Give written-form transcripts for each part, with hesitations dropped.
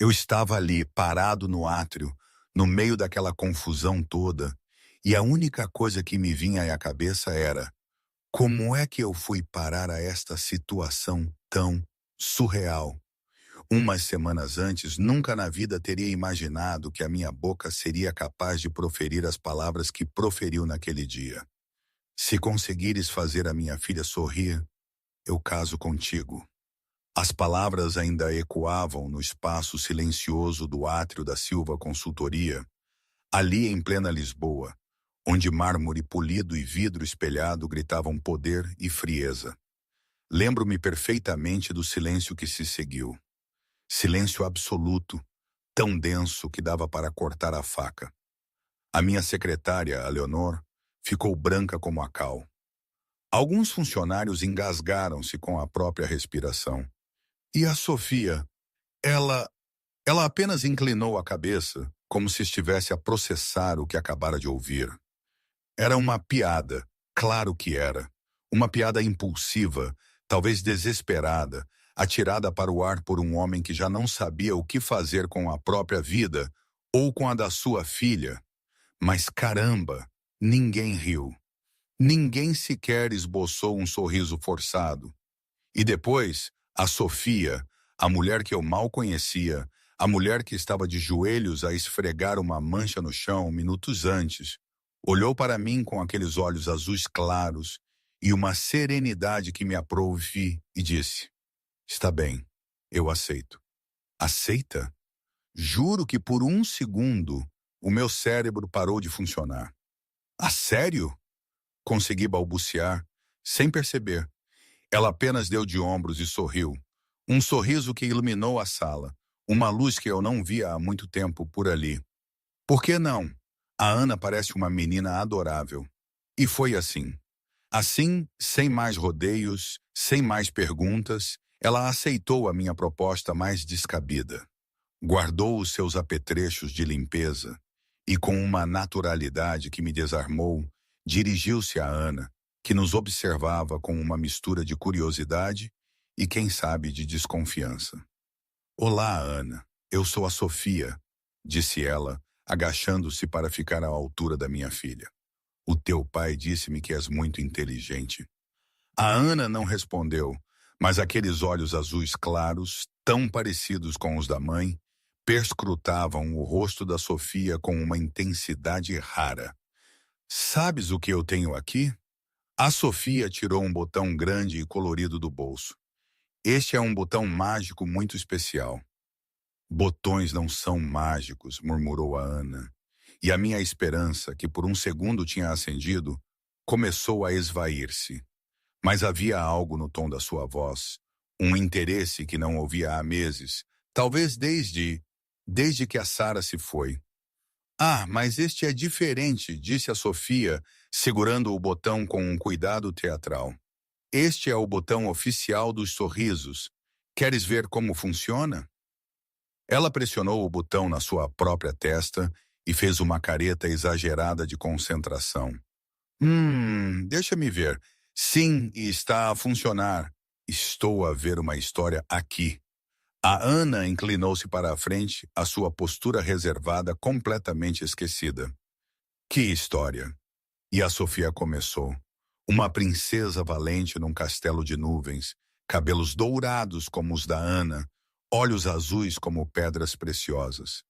Eu estava ali, parado no átrio, no meio daquela confusão toda, e a única coisa que me vinha à cabeça era: como é que eu fui parar a esta situação tão surreal? Umas semanas antes, nunca na vida teria imaginado que a minha boca seria capaz de proferir as palavras que proferiu naquele dia. Se conseguires fazer a minha filha sorrir, eu caso contigo. As palavras ainda ecoavam no espaço silencioso do átrio da Silva Consultoria, ali em plena Lisboa, onde mármore polido e vidro espelhado gritavam poder e frieza. Lembro-me perfeitamente do silêncio que se seguiu. Silêncio absoluto, tão denso que dava para cortar a faca. A minha secretária, a Leonor, ficou branca como a cal. Alguns funcionários engasgaram-se com a própria respiração. E a Sofia, ela, ela apenas inclinou a cabeça, como se estivesse a processar o que acabara de ouvir. Era uma piada, claro que era. Uma piada impulsiva, talvez desesperada, atirada para o ar por um homem que já não sabia o que fazer com a própria vida ou com a da sua filha. Mas caramba, ninguém riu. Ninguém sequer esboçou um sorriso forçado. E depois, a Sofia, a mulher que eu mal conhecia, a mulher que estava de joelhos a esfregar uma mancha no chão minutos antes, olhou para mim com aqueles olhos azuis claros e uma serenidade que me aprouve e disse: está bem, eu aceito. Aceita? Juro que por um segundo o meu cérebro parou de funcionar. A sério? Consegui balbuciar, sem perceber. Ela apenas deu de ombros e sorriu. Um sorriso que iluminou a sala. Uma luz que eu não via há muito tempo por ali. Por que não? A Ana parece uma menina adorável. E foi assim. Assim, sem mais rodeios, sem mais perguntas, ela aceitou a minha proposta mais descabida. Guardou os seus apetrechos de limpeza e, com uma naturalidade que me desarmou, dirigiu-se a Ana, que nos observava com uma mistura de curiosidade e, quem sabe, de desconfiança. Olá, Ana. Eu sou a Sofia, disse ela, agachando-se para ficar à altura da minha filha. O teu pai disse-me que és muito inteligente. A Ana não respondeu, mas aqueles olhos azuis claros, tão parecidos com os da mãe, perscrutavam o rosto da Sofia com uma intensidade rara. Sabes o que eu tenho aqui? A Sofia tirou um botão grande e colorido do bolso. Este é um botão mágico muito especial. Botões não são mágicos, murmurou a Ana. E a minha esperança, que por um segundo tinha acendido, começou a esvair-se. Mas havia algo no tom da sua voz, um interesse que não ouvia há meses, talvez desde que a Sara se foi. Ah, mas este é diferente, disse a Sofia, segurando o botão com um cuidado teatral. Este é o botão oficial dos sorrisos. Queres ver como funciona? Ela pressionou o botão na sua própria testa e fez uma careta exagerada de concentração. Deixa-me ver. Sim, e está a funcionar. Estou a ver uma história aqui. A Ana inclinou-se para a frente, a sua postura reservada completamente esquecida. Que história? E a Sofia começou. Uma princesa valente num castelo de nuvens, cabelos dourados como os da Ana, olhos azuis como pedras preciosas.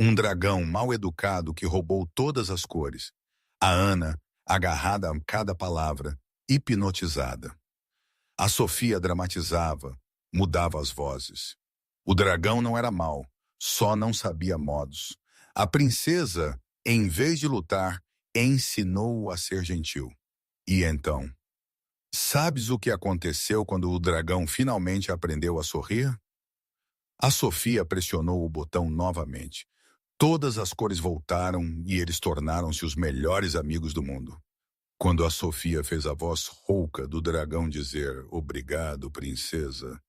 Um dragão mal educado que roubou todas as cores. A Ana, agarrada a cada palavra, hipnotizada. A Sofia dramatizava, mudava as vozes. O dragão não era mau, só não sabia modos. A princesa, em vez de lutar, ensinou-o a ser gentil. E então? Sabes o que aconteceu quando o dragão finalmente aprendeu a sorrir? A Sofia pressionou o botão novamente. Todas as cores voltaram e eles tornaram-se os melhores amigos do mundo. Quando a Sofia fez a voz rouca do dragão dizer "Obrigado, princesa",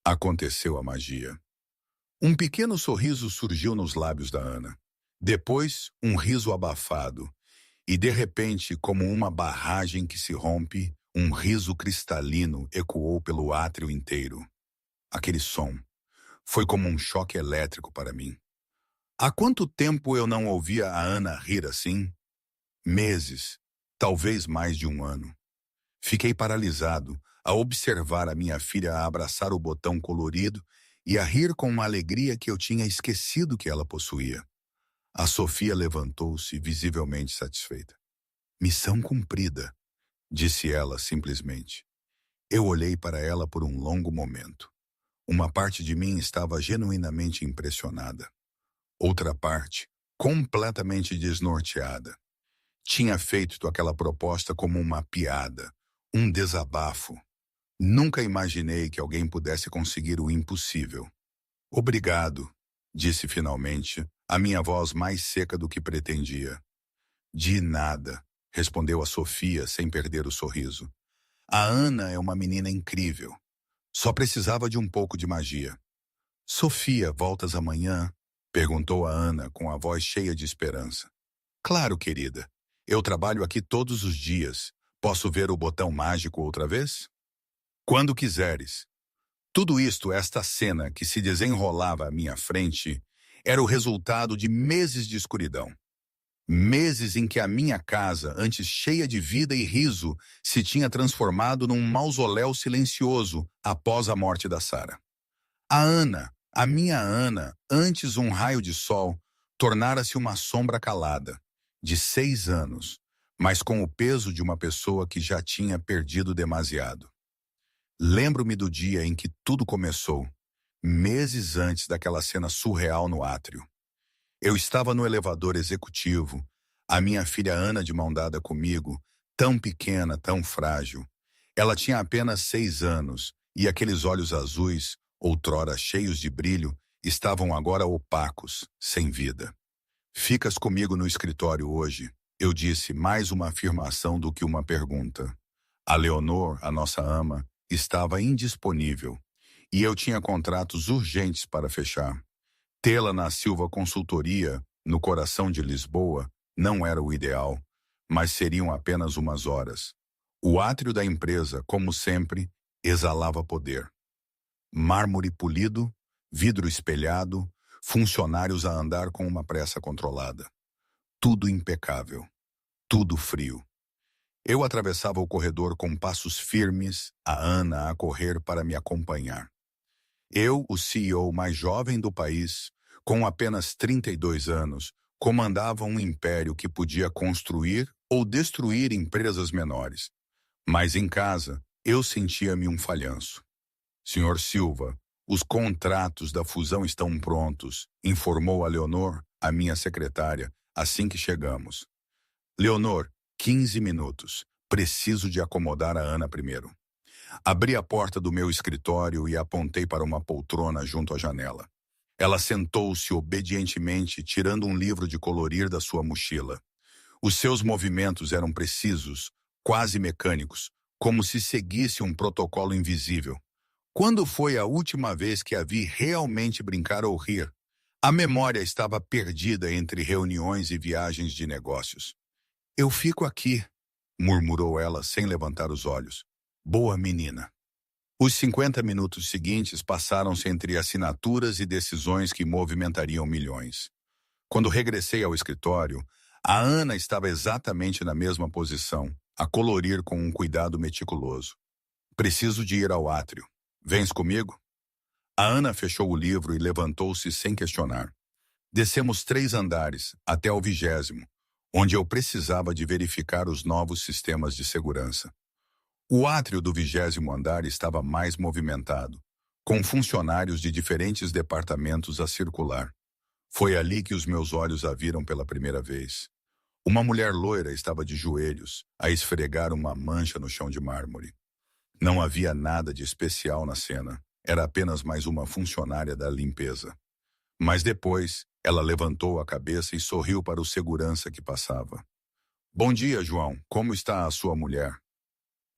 aconteceu a magia. Um pequeno sorriso surgiu nos lábios da Ana. Depois, um riso abafado. E, de repente, como uma barragem que se rompe, um riso cristalino ecoou pelo átrio inteiro. Aquele som. Foi como um choque elétrico para mim. Há quanto tempo eu não ouvia a Ana rir assim? Meses, talvez mais de um ano. Fiquei paralisado a observar a minha filha a abraçar o botão colorido e a rir com uma alegria que eu tinha esquecido que ela possuía. A Sofia levantou-se, visivelmente satisfeita. Missão cumprida, disse ela simplesmente. Eu olhei para ela por um longo momento. Uma parte de mim estava genuinamente impressionada. Outra parte, completamente desnorteada. Tinha feito aquela proposta como uma piada, um desabafo. Nunca imaginei que alguém pudesse conseguir o impossível. Obrigado, disse finalmente, a minha voz mais seca do que pretendia. De nada, respondeu a Sofia sem perder o sorriso. A Ana é uma menina incrível. Só precisava de um pouco de magia. Sofia, voltas amanhã? Perguntou a Ana com a voz cheia de esperança. Claro, querida. Eu trabalho aqui todos os dias. Posso ver o botão mágico outra vez? Quando quiseres. Tudo isto, esta cena que se desenrolava à minha frente, era o resultado de meses de escuridão. Meses em que a minha casa, antes cheia de vida e riso, se tinha transformado num mausoléu silencioso após a morte da Sara. A Ana, a minha Ana, antes um raio de sol, tornara-se uma sombra calada, de 6 anos, mas com o peso de uma pessoa que já tinha perdido demasiado. Lembro-me do dia em que tudo começou, meses antes daquela cena surreal no átrio. Eu estava no elevador executivo, a minha filha Ana de mão dada comigo, tão pequena, tão frágil. Ela tinha apenas 6 anos, e aqueles olhos azuis, outrora cheios de brilho, estavam agora opacos, sem vida. Ficas comigo no escritório hoje, eu disse, mais uma afirmação do que uma pergunta. A Leonor, a nossa ama, estava indisponível, e eu tinha contratos urgentes para fechar. Tê-la na Silva Consultoria, no coração de Lisboa, não era o ideal, mas seriam apenas umas horas. O átrio da empresa, como sempre, exalava poder. Mármore polido, vidro espelhado, funcionários a andar com uma pressa controlada. Tudo impecável, tudo frio. Eu atravessava o corredor com passos firmes, a Ana a correr para me acompanhar. Eu, o CEO mais jovem do país, com apenas 32 anos, comandava um império que podia construir ou destruir empresas menores. Mas em casa, eu sentia-me um falhanço. Senhor Silva, os contratos da fusão estão prontos, informou a Leonor, a minha secretária, assim que chegamos. Leonor, 15 minutos. Preciso de acomodar a Ana primeiro. Abri a porta do meu escritório e apontei para uma poltrona junto à janela. Ela sentou-se obedientemente, tirando um livro de colorir da sua mochila. Os seus movimentos eram precisos, quase mecânicos, como se seguisse um protocolo invisível. Quando foi a última vez que a vi realmente brincar ou rir? A memória estava perdida entre reuniões e viagens de negócios. Eu fico aqui, murmurou ela sem levantar os olhos. Boa menina. Os 50 minutos seguintes passaram-se entre assinaturas e decisões que movimentariam milhões. Quando regressei ao escritório, a Ana estava exatamente na mesma posição, a colorir com um cuidado meticuloso. Preciso de ir ao átrio. Vens comigo? A Ana fechou o livro e levantou-se sem questionar. Descemos 3 andares, até o 20º, onde eu precisava de verificar os novos sistemas de segurança. O átrio do 20º andar estava mais movimentado, com funcionários de diferentes departamentos a circular. Foi ali que os meus olhos a viram pela primeira vez. Uma mulher loira estava de joelhos, a esfregar uma mancha no chão de mármore. Não havia nada de especial na cena, era apenas mais uma funcionária da limpeza. Mas depois, ela levantou a cabeça e sorriu para o segurança que passava. Bom dia, João, como está a sua mulher?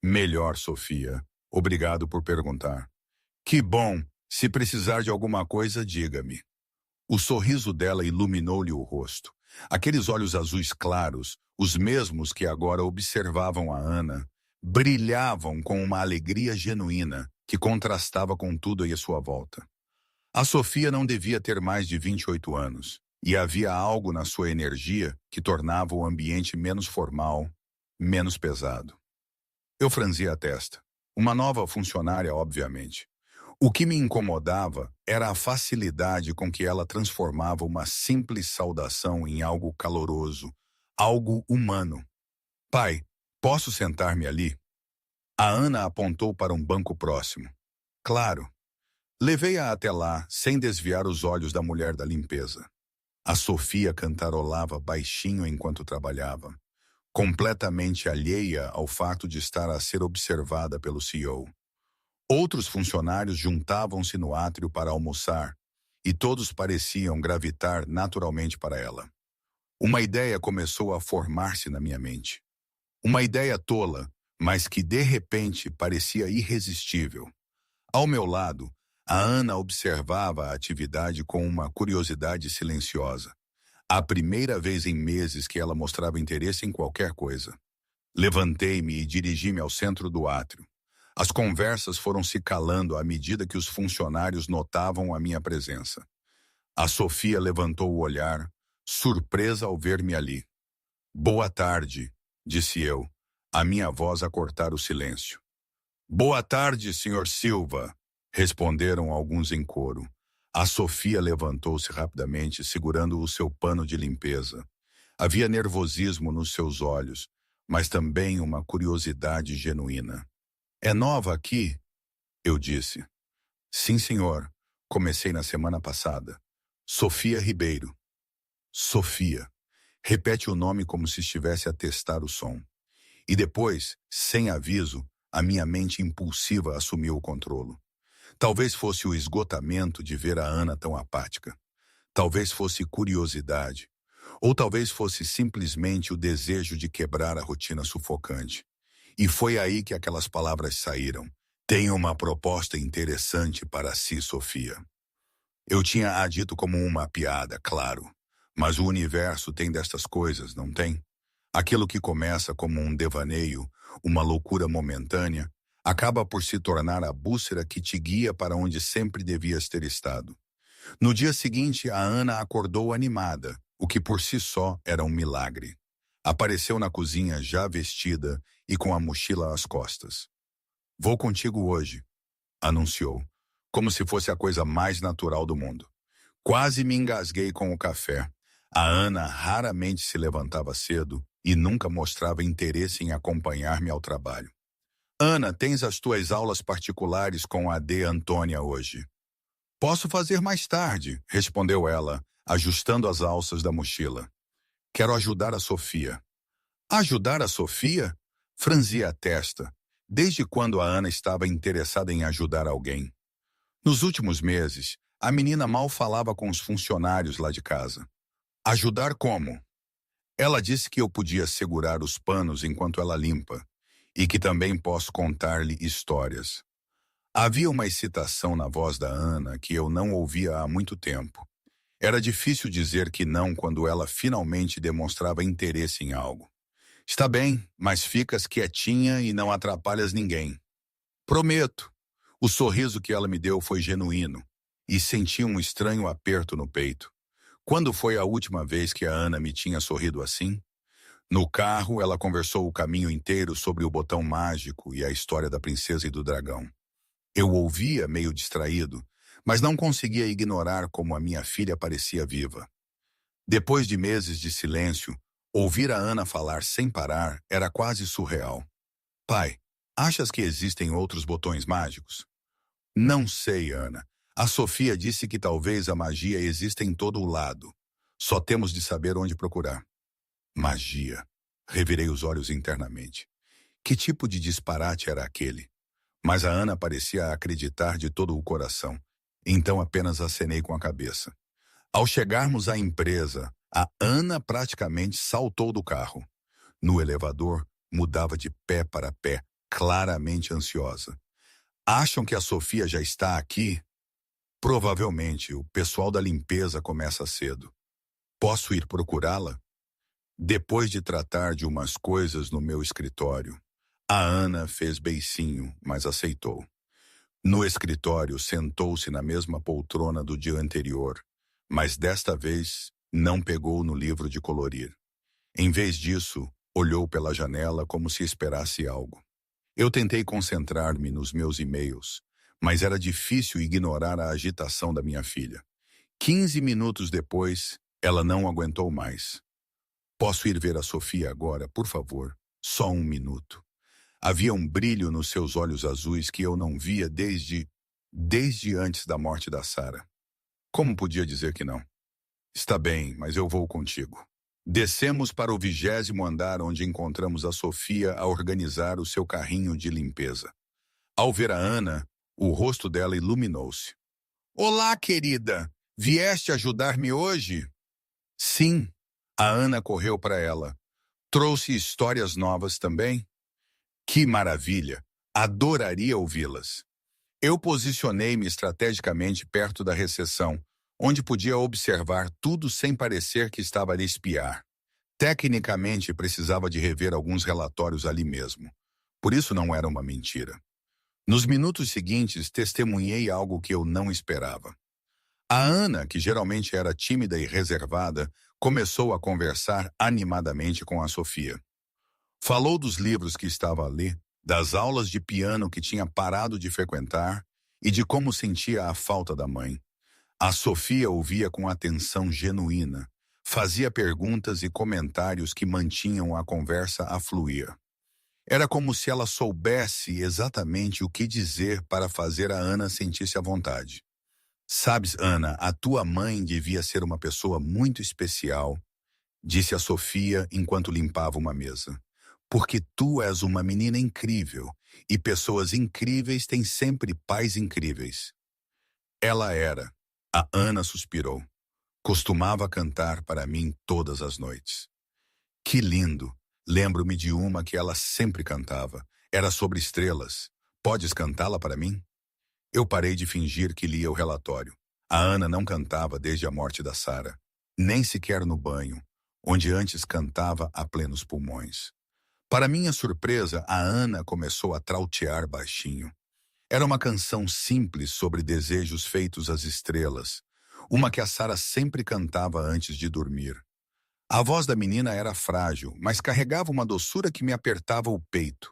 Melhor, Sofia. Obrigado por perguntar. Que bom! Se precisar de alguma coisa, diga-me. O sorriso dela iluminou-lhe o rosto. Aqueles olhos azuis claros, os mesmos que agora observavam a Ana, brilhavam com uma alegria genuína que contrastava com tudo à sua volta. A Sofia não devia ter mais de 28 anos, e havia algo na sua energia que tornava o ambiente menos formal, menos pesado. Eu franzia a testa. Uma nova funcionária, obviamente. O que me incomodava era a facilidade com que ela transformava uma simples saudação em algo caloroso, algo humano. Pai, posso sentar-me ali? A Ana apontou para um banco próximo. Claro. Levei-a até lá, sem desviar os olhos da mulher da limpeza. A Sofia cantarolava baixinho enquanto trabalhava, completamente alheia ao fato de estar a ser observada pelo CEO. Outros funcionários juntavam-se no átrio para almoçar, e todos pareciam gravitar naturalmente para ela. Uma ideia começou a formar-se na minha mente. Uma ideia tola, mas que de repente parecia irresistível. Ao meu lado, a Ana observava a atividade com uma curiosidade silenciosa. A primeira vez em meses que ela mostrava interesse em qualquer coisa. Levantei-me e dirigi-me ao centro do átrio. As conversas foram se calando à medida que os funcionários notavam a minha presença. A Sofia levantou o olhar, surpresa ao ver-me ali. Boa tarde, disse eu, a minha voz a cortar o silêncio. Boa tarde, Sr. Silva, responderam alguns em coro. A Sofia levantou-se rapidamente, segurando o seu pano de limpeza. Havia nervosismo nos seus olhos, mas também uma curiosidade genuína. É nova aqui? Eu disse. Sim, senhor. Comecei na semana passada. Sofia Ribeiro. Sofia. Repete o nome como se estivesse a testar o som. E depois, sem aviso, a minha mente impulsiva assumiu o controle. Talvez fosse o esgotamento de ver a Ana tão apática. Talvez fosse curiosidade. Ou talvez fosse simplesmente o desejo de quebrar a rotina sufocante. E foi aí que aquelas palavras saíram. Tenho uma proposta interessante para si, Sofia. Eu tinha a dito como uma piada, claro. Mas o universo tem destas coisas, não tem? Aquilo que começa como um devaneio, uma loucura momentânea, acaba por se tornar a bússola que te guia para onde sempre devias ter estado. No dia seguinte, a Ana acordou animada, o que por si só era um milagre. Apareceu na cozinha já vestida e com a mochila às costas. Vou contigo hoje, anunciou, como se fosse a coisa mais natural do mundo. Quase me engasguei com o café. A Ana raramente se levantava cedo e nunca mostrava interesse em acompanhar-me ao trabalho. Ana, tens as tuas aulas particulares com a D. Antônia hoje. Posso fazer mais tarde, respondeu ela, ajustando as alças da mochila. Quero ajudar a Sofia. Ajudar a Sofia? Franzi a testa. Desde quando a Ana estava interessada em ajudar alguém? Nos últimos meses, a menina mal falava com os funcionários lá de casa. Ajudar como? Ela disse que eu podia segurar os panos enquanto ela limpa, e que também posso contar-lhe histórias. Havia uma excitação na voz da Ana que eu não ouvia há muito tempo. Era difícil dizer que não quando ela finalmente demonstrava interesse em algo. Está bem, mas ficas quietinha e não atrapalhas ninguém. Prometo. O sorriso que ela me deu foi genuíno, e senti um estranho aperto no peito. Quando foi a última vez que a Ana me tinha sorrido assim? No carro, ela conversou o caminho inteiro sobre o botão mágico e a história da princesa e do dragão. Eu ouvia meio distraído, mas não conseguia ignorar como a minha filha parecia viva. Depois de meses de silêncio, ouvir a Ana falar sem parar era quase surreal. Pai, achas que existem outros botões mágicos? Não sei, Ana. A Sofia disse que talvez a magia exista em todo o lado. Só temos de saber onde procurar. Magia. Revirei os olhos internamente. Que tipo de disparate era aquele? Mas a Ana parecia acreditar de todo o coração. Então apenas acenei com a cabeça. Ao chegarmos à empresa, a Ana praticamente saltou do carro. No elevador, mudava de pé para pé, claramente ansiosa. Acham que a Sofia já está aqui? Provavelmente, o pessoal da limpeza começa cedo. Posso ir procurá-la? Depois de tratar de umas coisas no meu escritório, a Ana fez beicinho, mas aceitou. No escritório, sentou-se na mesma poltrona do dia anterior, mas desta vez não pegou no livro de colorir. Em vez disso, olhou pela janela como se esperasse algo. Eu tentei concentrar-me nos meus e-mails, mas era difícil ignorar a agitação da minha filha. 15 minutos depois, ela não aguentou mais. Posso ir ver a Sofia agora, por favor? Só um minuto. Havia um brilho nos seus olhos azuis que eu não via desde antes da morte da Sara. Como podia dizer que não? Está bem, mas eu vou contigo. Descemos para o 20º andar, onde encontramos a Sofia a organizar o seu carrinho de limpeza. Ao ver a Ana, o rosto dela iluminou-se. Olá, querida! Vieste ajudar-me hoje? Sim. A Ana correu para ela. Trouxe histórias novas também? Que maravilha! Adoraria ouvi-las. Eu posicionei-me estrategicamente perto da recepção, onde podia observar tudo sem parecer que estava a espiar. Tecnicamente, precisava de rever alguns relatórios ali mesmo. Por isso não era uma mentira. Nos minutos seguintes, testemunhei algo que eu não esperava. A Ana, que geralmente era tímida e reservada, começou a conversar animadamente com a Sofia. Falou dos livros que estava a ler, das aulas de piano que tinha parado de frequentar e de como sentia a falta da mãe. A Sofia ouvia com atenção genuína, fazia perguntas e comentários que mantinham a conversa a fluir. Era como se ela soubesse exatamente o que dizer para fazer a Ana sentir-se à vontade. Sabes, Ana, a tua mãe devia ser uma pessoa muito especial, disse a Sofia enquanto limpava uma mesa. Porque tu és uma menina incrível, e pessoas incríveis têm sempre pais incríveis. Ela era. A Ana suspirou. Costumava cantar para mim todas as noites. Que lindo! Lembro-me de uma que ela sempre cantava. Era sobre estrelas. Podes cantá-la para mim? Eu parei de fingir que lia o relatório. A Ana não cantava desde a morte da Sara, nem sequer no banho, onde antes cantava a plenos pulmões. Para minha surpresa, a Ana começou a trautear baixinho. Era uma canção simples sobre desejos feitos às estrelas, uma que a Sara sempre cantava antes de dormir. A voz da menina era frágil, mas carregava uma doçura que me apertava o peito.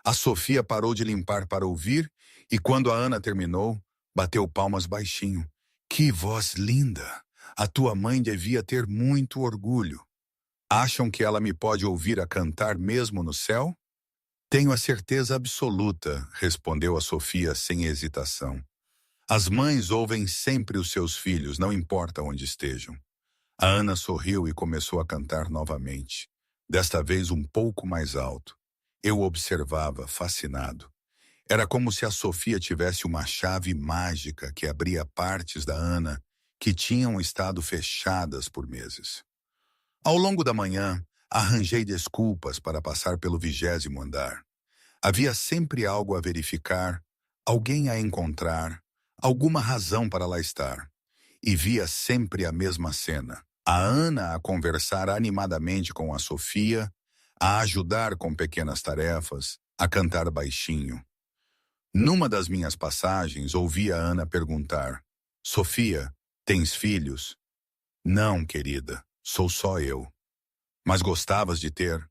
A Sofia parou de limpar para ouvir e, quando a Ana terminou, bateu palmas baixinho. Que voz linda! A tua mãe devia ter muito orgulho. Acham que ela me pode ouvir a cantar mesmo no céu? Tenho a certeza absoluta, respondeu a Sofia sem hesitação. As mães ouvem sempre os seus filhos, não importa onde estejam. A Ana sorriu e começou a cantar novamente, desta vez um pouco mais alto. Eu observava, fascinado. Era como se a Sofia tivesse uma chave mágica que abria partes da Ana que tinham estado fechadas por meses. Ao longo da manhã, arranjei desculpas para passar pelo 20º andar. Havia sempre algo a verificar, alguém a encontrar, alguma razão para lá estar. E via sempre a mesma cena. A Ana a conversar animadamente com a Sofia, a ajudar com pequenas tarefas, a cantar baixinho. Numa das minhas passagens, ouvi a Ana perguntar: Sofia, tens filhos? Não, querida, sou só eu. Mas gostavas de ter?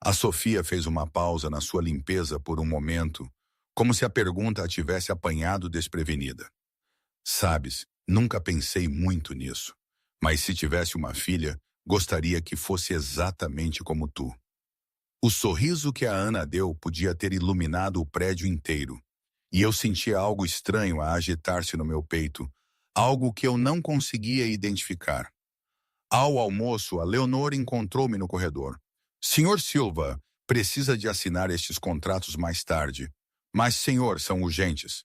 A Sofia fez uma pausa na sua limpeza por um momento, como se a pergunta a tivesse apanhado desprevenida. Sabes, nunca pensei muito nisso, mas se tivesse uma filha, gostaria que fosse exatamente como tu. O sorriso que a Ana deu podia ter iluminado o prédio inteiro, e eu sentia algo estranho a agitar-se no meu peito, algo que eu não conseguia identificar. Ao almoço, a Leonor encontrou-me no corredor. Senhor Silva, precisa de assinar estes contratos mais tarde. Mas, senhor, são urgentes.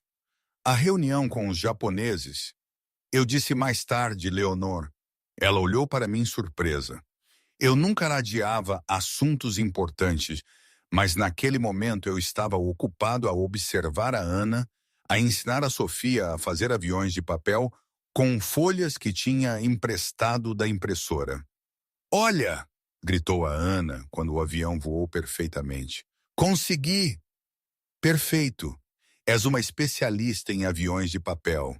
A reunião com os japoneses. Eu disse mais tarde, Leonor. Ela olhou para mim surpresa. Eu nunca adiava assuntos importantes, mas naquele momento eu estava ocupado a observar a Ana, a ensinar a Sofia a fazer aviões de papel com folhas que tinha emprestado da impressora. Olha! Gritou a Ana quando o avião voou perfeitamente. Consegui! Perfeito! És uma especialista em aviões de papel.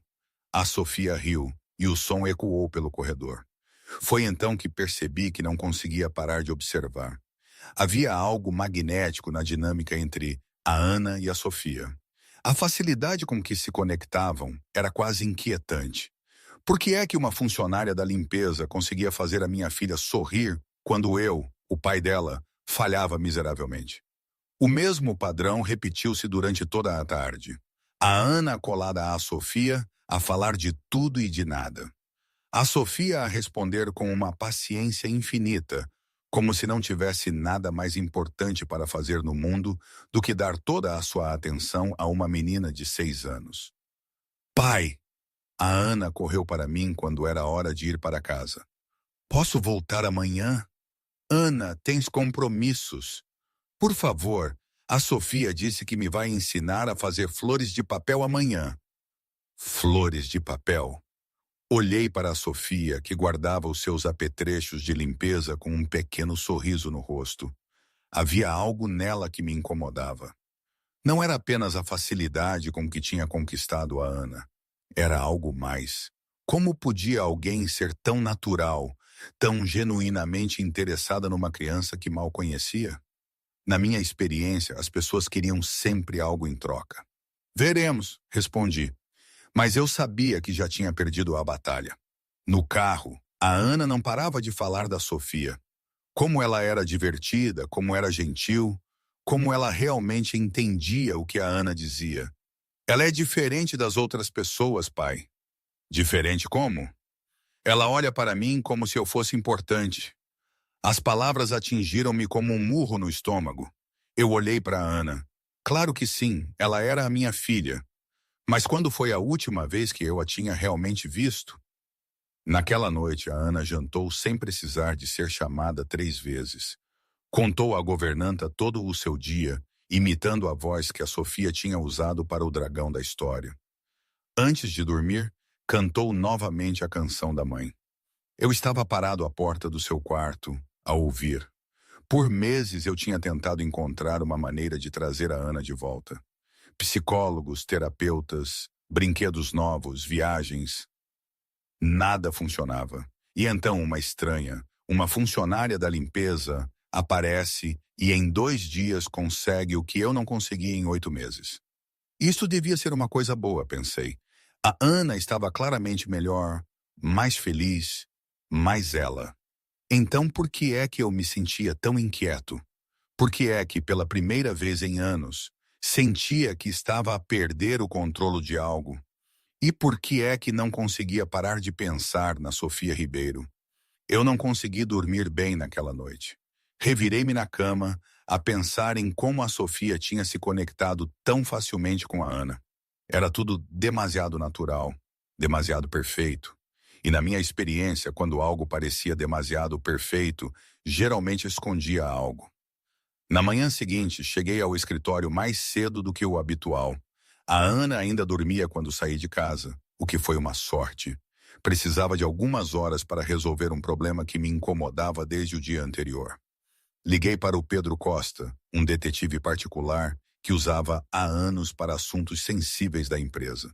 A Sofia riu e o som ecoou pelo corredor. Foi então que percebi que não conseguia parar de observar. Havia algo magnético na dinâmica entre a Ana e a Sofia. A facilidade com que se conectavam era quase inquietante. Por que é que uma funcionária da limpeza conseguia fazer a minha filha sorrir quando eu, o pai dela, falhava miseravelmente? O mesmo padrão repetiu-se durante toda a tarde. A Ana colada à Sofia, a falar de tudo e de nada. A Sofia a responder com uma paciência infinita, como se não tivesse nada mais importante para fazer no mundo do que dar toda a sua atenção a uma menina de 6 anos. Pai! A Ana correu para mim quando era hora de ir para casa. Posso voltar amanhã? Ana, tens compromissos. Por favor, a Sofia disse que me vai ensinar a fazer flores de papel amanhã. Flores de papel? Olhei para a Sofia, que guardava os seus apetrechos de limpeza com um pequeno sorriso no rosto. Havia algo nela que me incomodava. Não era apenas a facilidade com que tinha conquistado a Ana. Era algo mais. Como podia alguém ser tão natural, tão genuinamente interessada numa criança que mal conhecia? Na minha experiência, as pessoas queriam sempre algo em troca. Veremos, respondi. Mas eu sabia que já tinha perdido a batalha. No carro, a Ana não parava de falar da Sofia. Como ela era divertida, como era gentil, como ela realmente entendia o que a Ana dizia. Ela é diferente das outras pessoas, pai. Diferente como? Ela olha para mim como se eu fosse importante. As palavras atingiram-me como um murro no estômago. Eu olhei para a Ana. Claro que sim, ela era a minha filha. Mas quando foi a última vez que eu a tinha realmente visto? Naquela noite, a Ana jantou sem precisar de ser chamada 3 vezes. Contou à governanta todo o seu dia, imitando a voz que a Sofia tinha usado para o dragão da história. Antes de dormir, cantou novamente a canção da mãe. Eu estava parado à porta do seu quarto, a ouvir. Por meses eu tinha tentado encontrar uma maneira de trazer a Ana de volta. Psicólogos, terapeutas, brinquedos novos, viagens. Nada funcionava. E então uma estranha, uma funcionária da limpeza, aparece e em 2 dias consegue o que eu não consegui em 8 meses. Isso devia ser uma coisa boa, pensei. A Ana estava claramente melhor, mais feliz, mais ela. Então por que é que eu me sentia tão inquieto? Por que é que, pela primeira vez em anos, sentia que estava a perder o controle de algo? E por que é que não conseguia parar de pensar na Sofia Ribeiro? Eu não consegui dormir bem naquela noite. Revirei-me na cama a pensar em como a Sofia tinha se conectado tão facilmente com a Ana. Era tudo demasiado natural, demasiado perfeito. E na minha experiência, quando algo parecia demasiado perfeito, geralmente escondia algo. Na manhã seguinte, cheguei ao escritório mais cedo do que o habitual. A Ana ainda dormia quando saí de casa, o que foi uma sorte. Precisava de algumas horas para resolver um problema que me incomodava desde o dia anterior. Liguei para o Pedro Costa, um detetive particular que usava há anos para assuntos sensíveis da empresa.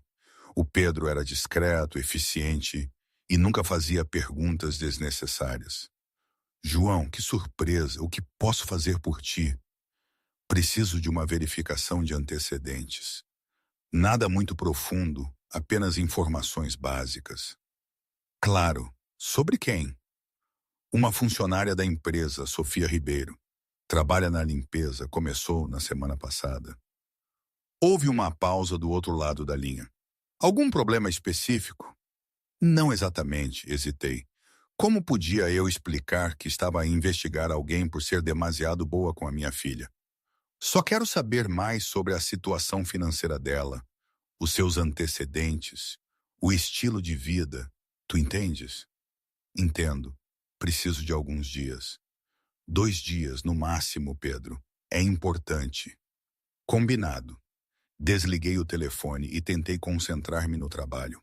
O Pedro era discreto, eficiente e nunca fazia perguntas desnecessárias. João, que surpresa! O que posso fazer por ti? Preciso de uma verificação de antecedentes. Nada muito profundo, apenas informações básicas. Claro, sobre quem? Uma funcionária da empresa, Sofia Ribeiro. Trabalha na limpeza, começou na semana passada. Houve uma pausa do outro lado da linha. Algum problema específico? Não exatamente, hesitei. Como podia eu explicar que estava a investigar alguém por ser demasiado boa com a minha filha? Só quero saber mais sobre a situação financeira dela, os seus antecedentes, o estilo de vida. Tu entendes? Entendo. Preciso de alguns dias. 2 dias, no máximo, Pedro. É importante. Combinado. Desliguei o telefone e tentei concentrar-me no trabalho.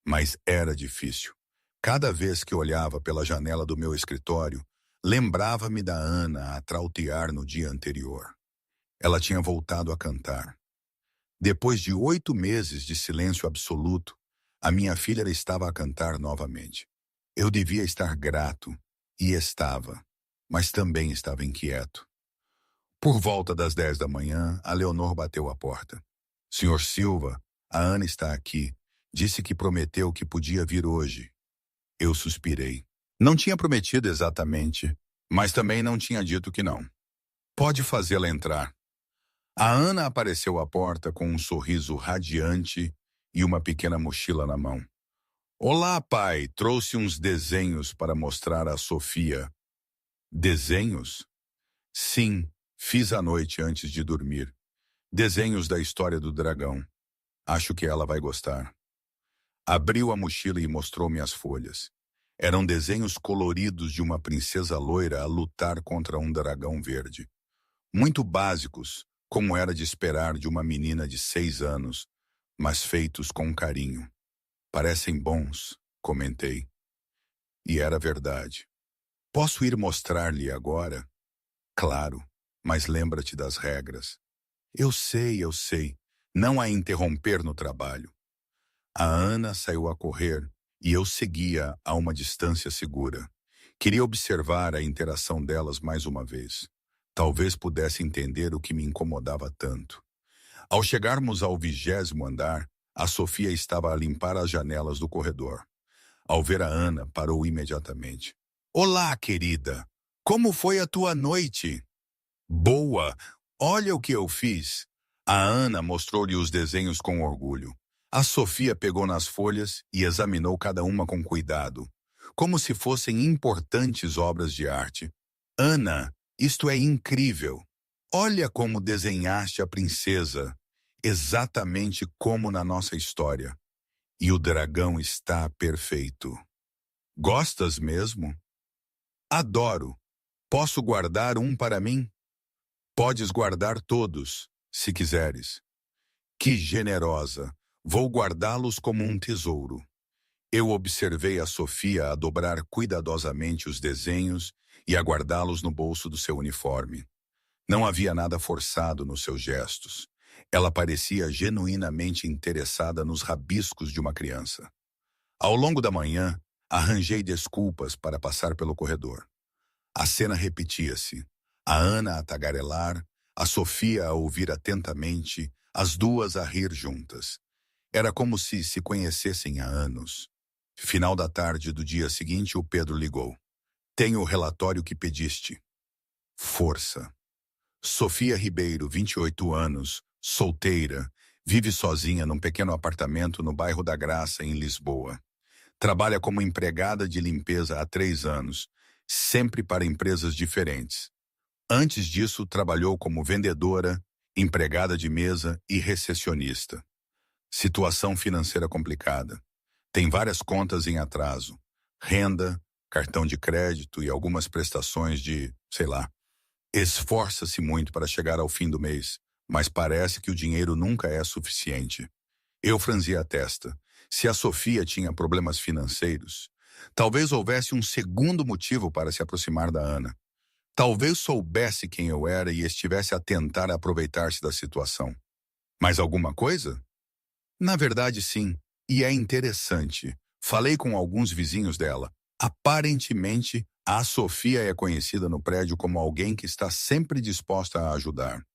Mas era difícil. Cada vez que olhava pela janela do meu escritório, lembrava-me da Ana a trautear no dia anterior. Ela tinha voltado a cantar. Depois de 8 meses de silêncio absoluto, a minha filha estava a cantar novamente. Eu devia estar grato, e estava, mas também estava inquieto. Por volta das 10 da manhã, a Leonor bateu à porta. Senhor Silva, a Ana está aqui. Disse que prometeu que podia vir hoje. Eu suspirei. Não tinha prometido exatamente, mas também não tinha dito que não. Pode fazê-la entrar. A Ana apareceu à porta com um sorriso radiante e uma pequena mochila na mão. Olá, pai. Trouxe uns desenhos para mostrar à Sofia. Desenhos? Sim, fiz à noite antes de dormir. Desenhos da história do dragão. Acho que ela vai gostar. Abriu a mochila e mostrou-me as folhas. Eram desenhos coloridos de uma princesa loira a lutar contra um dragão verde. Muito básicos, como era de esperar de uma menina de 6 anos, mas feitos com carinho. Parecem bons, comentei. E era verdade. Posso ir mostrar-lhe agora? Claro, mas lembra-te das regras. Eu sei. Não a interromper no trabalho. A Ana saiu a correr e eu seguia a uma distância segura. Queria observar a interação delas mais uma vez. Talvez pudesse entender o que me incomodava tanto. Ao chegarmos ao 20º andar, a Sofia estava a limpar as janelas do corredor. Ao ver a Ana, parou imediatamente. Olá, querida! Como foi a tua noite? Boa! Olha o que eu fiz! A Ana mostrou-lhe os desenhos com orgulho. A Sofia pegou nas folhas e examinou cada uma com cuidado, como se fossem importantes obras de arte. Ana, isto é incrível! Olha como desenhaste a princesa, exatamente como na nossa história. E o dragão está perfeito. Gostas mesmo? Adoro. Posso guardar um para mim? Podes guardar todos, se quiseres. Que generosa! Vou guardá-los como um tesouro. Eu observei a Sofia a dobrar cuidadosamente os desenhos e a guardá-los no bolso do seu uniforme. Não havia nada forçado nos seus gestos. Ela parecia genuinamente interessada nos rabiscos de uma criança. Ao longo da manhã, arranjei desculpas para passar pelo corredor. A cena repetia-se. A Ana a tagarelar, a Sofia a ouvir atentamente, as duas a rir juntas. Era como se conhecessem há anos. Final da tarde do dia seguinte, o Pedro ligou. Tenho o relatório que pediste. Força. Sofia Ribeiro, 28 anos, solteira, vive sozinha num pequeno apartamento no bairro da Graça, em Lisboa. Trabalha como empregada de limpeza há 3 anos, sempre para empresas diferentes. Antes disso, trabalhou como vendedora, empregada de mesa e recepcionista. Situação financeira complicada. Tem várias contas em atraso. Renda, cartão de crédito e algumas prestações de, sei lá. Esforça-se muito para chegar ao fim do mês, mas parece que o dinheiro nunca é suficiente. Eu franzi a testa. Se a Sofia tinha problemas financeiros, talvez houvesse um segundo motivo para se aproximar da Ana. Talvez soubesse quem eu era e estivesse a tentar aproveitar-se da situação. Mais alguma coisa? Na verdade, sim. E é interessante. Falei com alguns vizinhos dela. Aparentemente, a Sofia é conhecida no prédio como alguém que está sempre disposta a ajudar.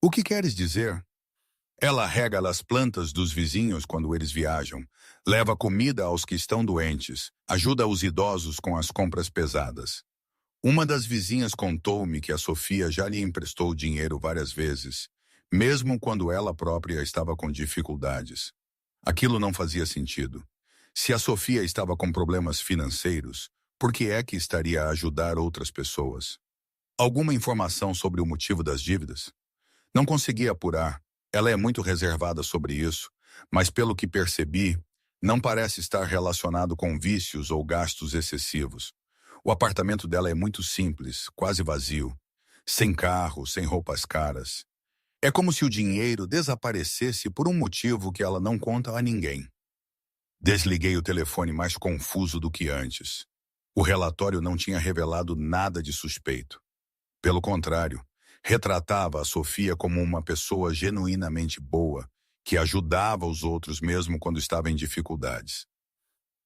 O que queres dizer? Ela rega as plantas dos vizinhos quando eles viajam, leva comida aos que estão doentes, ajuda os idosos com as compras pesadas. Uma das vizinhas contou-me que a Sofia já lhe emprestou dinheiro várias vezes, mesmo quando ela própria estava com dificuldades. Aquilo não fazia sentido. Se a Sofia estava com problemas financeiros, por que é que estaria a ajudar outras pessoas? Alguma informação sobre o motivo das dívidas? Não consegui apurar. Ela é muito reservada sobre isso, mas pelo que percebi, não parece estar relacionado com vícios ou gastos excessivos. O apartamento dela é muito simples, quase vazio, sem carro, sem roupas caras. É como se o dinheiro desaparecesse por um motivo que ela não conta a ninguém. Desliguei o telefone mais confuso do que antes. O relatório não tinha revelado nada de suspeito. Pelo contrário, retratava a Sofia como uma pessoa genuinamente boa que ajudava os outros mesmo quando estava em dificuldades.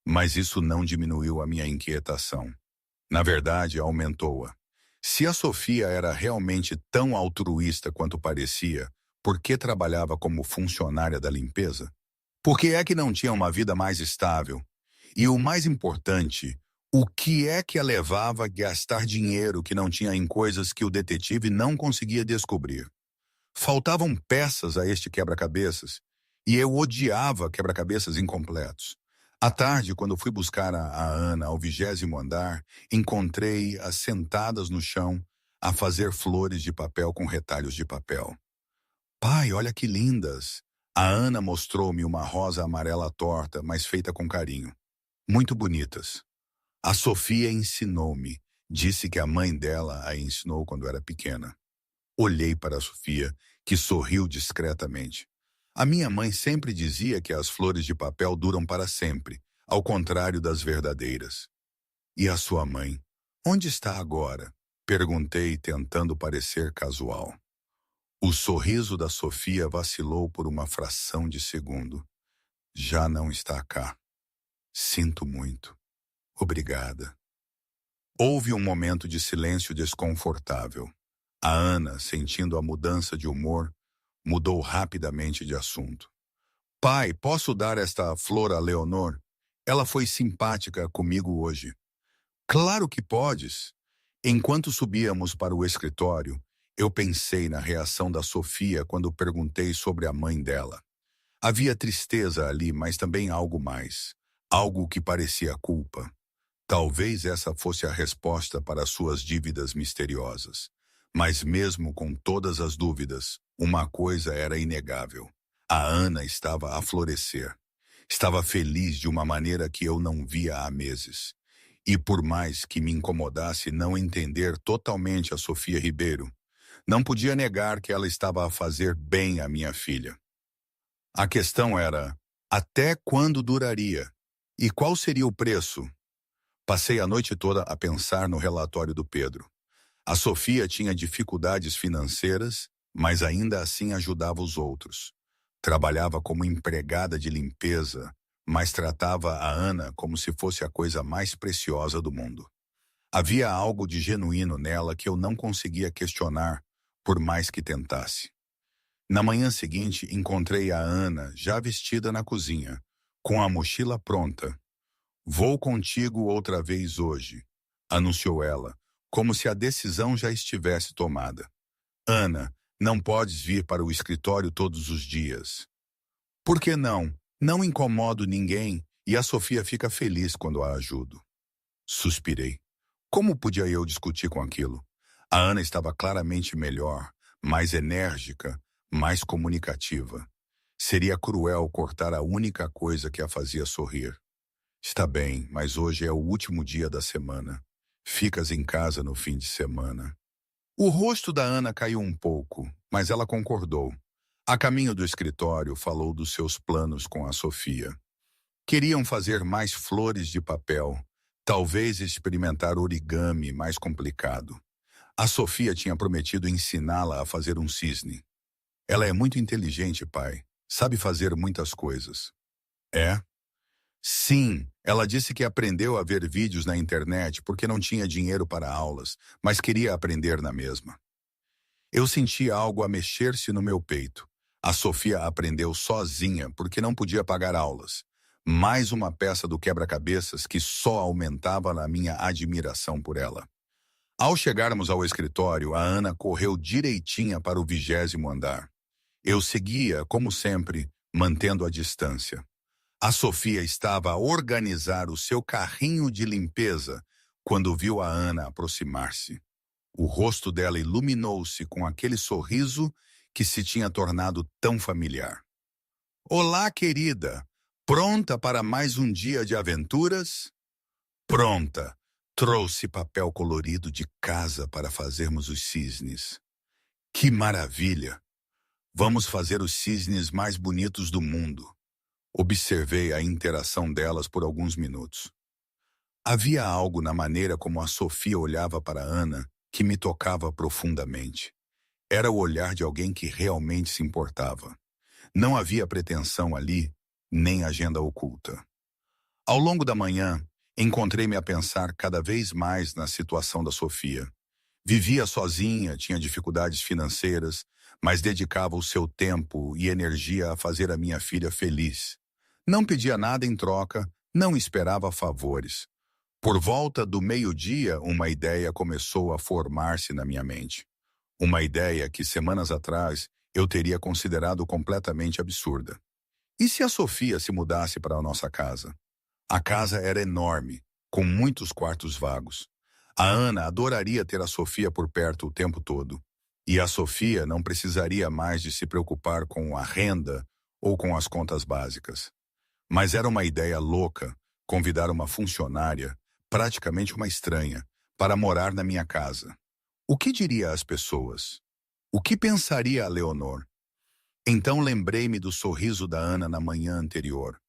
Mas isso não diminuiu a minha inquietação. Na verdade, aumentou-a. Se a Sofia era realmente tão altruísta quanto parecia, por que trabalhava como funcionária da limpeza? Por que é que não tinha uma vida mais estável? E o mais importante, o que é que a levava a gastar dinheiro que não tinha em coisas que o detetive não conseguia descobrir? Faltavam peças a este quebra-cabeças, e eu odiava quebra-cabeças incompletos. À tarde, quando fui buscar a Ana ao 20º andar, encontrei-as sentadas no chão a fazer flores de papel com retalhos de papel. Pai, olha que lindas! A Ana mostrou-me uma rosa amarela torta, mas feita com carinho. Muito bonitas. A Sofia ensinou-me. Disse que a mãe dela a ensinou quando era pequena. Olhei para a Sofia, que sorriu discretamente. A minha mãe sempre dizia que as flores de papel duram para sempre, ao contrário das verdadeiras. E a sua mãe? Onde está agora? Perguntei, tentando parecer casual. O sorriso da Sofia vacilou por uma fração de segundo. Já não está cá. Sinto muito. Obrigada. Houve um momento de silêncio desconfortável. A Ana, sentindo a mudança de humor, mudou rapidamente de assunto. Pai, posso dar esta flor a Leonor? Ela foi simpática comigo hoje. Claro que podes. Enquanto subíamos para o escritório, eu pensei na reação da Sofia quando perguntei sobre a mãe dela. Havia tristeza ali, mas também algo mais. Algo que parecia culpa. Talvez essa fosse a resposta para suas dívidas misteriosas. Mas mesmo com todas as dúvidas, uma coisa era inegável. A Ana estava a florescer. Estava feliz de uma maneira que eu não via há meses. E por mais que me incomodasse não entender totalmente a Sofia Ribeiro, não podia negar que ela estava a fazer bem à minha filha. A questão era, até quando duraria? E qual seria o preço? Passei a noite toda a pensar no relatório do Pedro. A Sofia tinha dificuldades financeiras, mas ainda assim ajudava os outros. Trabalhava como empregada de limpeza, mas tratava a Ana como se fosse a coisa mais preciosa do mundo. Havia algo de genuíno nela que eu não conseguia questionar, por mais que tentasse. Na manhã seguinte, encontrei a Ana já vestida na cozinha, com a mochila pronta. Vou contigo outra vez hoje, anunciou ela, como se a decisão já estivesse tomada. Ana, não podes vir para o escritório todos os dias. Por que não? Não incomodo ninguém e a Sofia fica feliz quando a ajudo. Suspirei. Como podia eu discutir com aquilo? A Ana estava claramente melhor, mais enérgica, mais comunicativa. Seria cruel cortar a única coisa que a fazia sorrir. Está bem, mas hoje é o último dia da semana. Ficas em casa no fim de semana. O rosto da Ana caiu um pouco, mas ela concordou. A caminho do escritório, falou dos seus planos com a Sofia. Queriam fazer mais flores de papel, talvez experimentar origami mais complicado. A Sofia tinha prometido ensiná-la a fazer um cisne. Ela é muito inteligente, pai. Sabe fazer muitas coisas. É? Sim, ela disse que aprendeu a ver vídeos na internet porque não tinha dinheiro para aulas, mas queria aprender na mesma. Eu senti algo a mexer-se no meu peito. A Sofia aprendeu sozinha porque não podia pagar aulas. Mais uma peça do quebra-cabeças que só aumentava a minha admiração por ela. Ao chegarmos ao escritório, a Ana correu direitinha para o 20º andar. Eu seguia, como sempre, mantendo a distância. A Sofia estava a organizar o seu carrinho de limpeza quando viu a Ana aproximar-se. O rosto dela iluminou-se com aquele sorriso que se tinha tornado tão familiar. Olá, querida! Pronta para mais um dia de aventuras? Pronta! Trouxe papel colorido de casa para fazermos os cisnes. Que maravilha! Vamos fazer os cisnes mais bonitos do mundo. Observei a interação delas por alguns minutos. Havia algo na maneira como a Sofia olhava para Ana que me tocava profundamente. Era o olhar de alguém que realmente se importava. Não havia pretensão ali, nem agenda oculta. Ao longo da manhã, encontrei-me a pensar cada vez mais na situação da Sofia. Vivia sozinha, tinha dificuldades financeiras, mas dedicava o seu tempo e energia a fazer a minha filha feliz. Não pedia nada em troca, não esperava favores. Por volta do meio-dia, uma ideia começou a formar-se na minha mente. Uma ideia que semanas atrás eu teria considerado completamente absurda. E se a Sofia se mudasse para a nossa casa? A casa era enorme, com muitos quartos vagos. A Ana adoraria ter a Sofia por perto o tempo todo. E a Sofia não precisaria mais de se preocupar com a renda ou com as contas básicas. Mas era uma ideia louca convidar uma funcionária, praticamente uma estranha, para morar na minha casa. O que diria às pessoas? O que pensaria a Leonor? Então lembrei-me do sorriso da Ana na manhã anterior.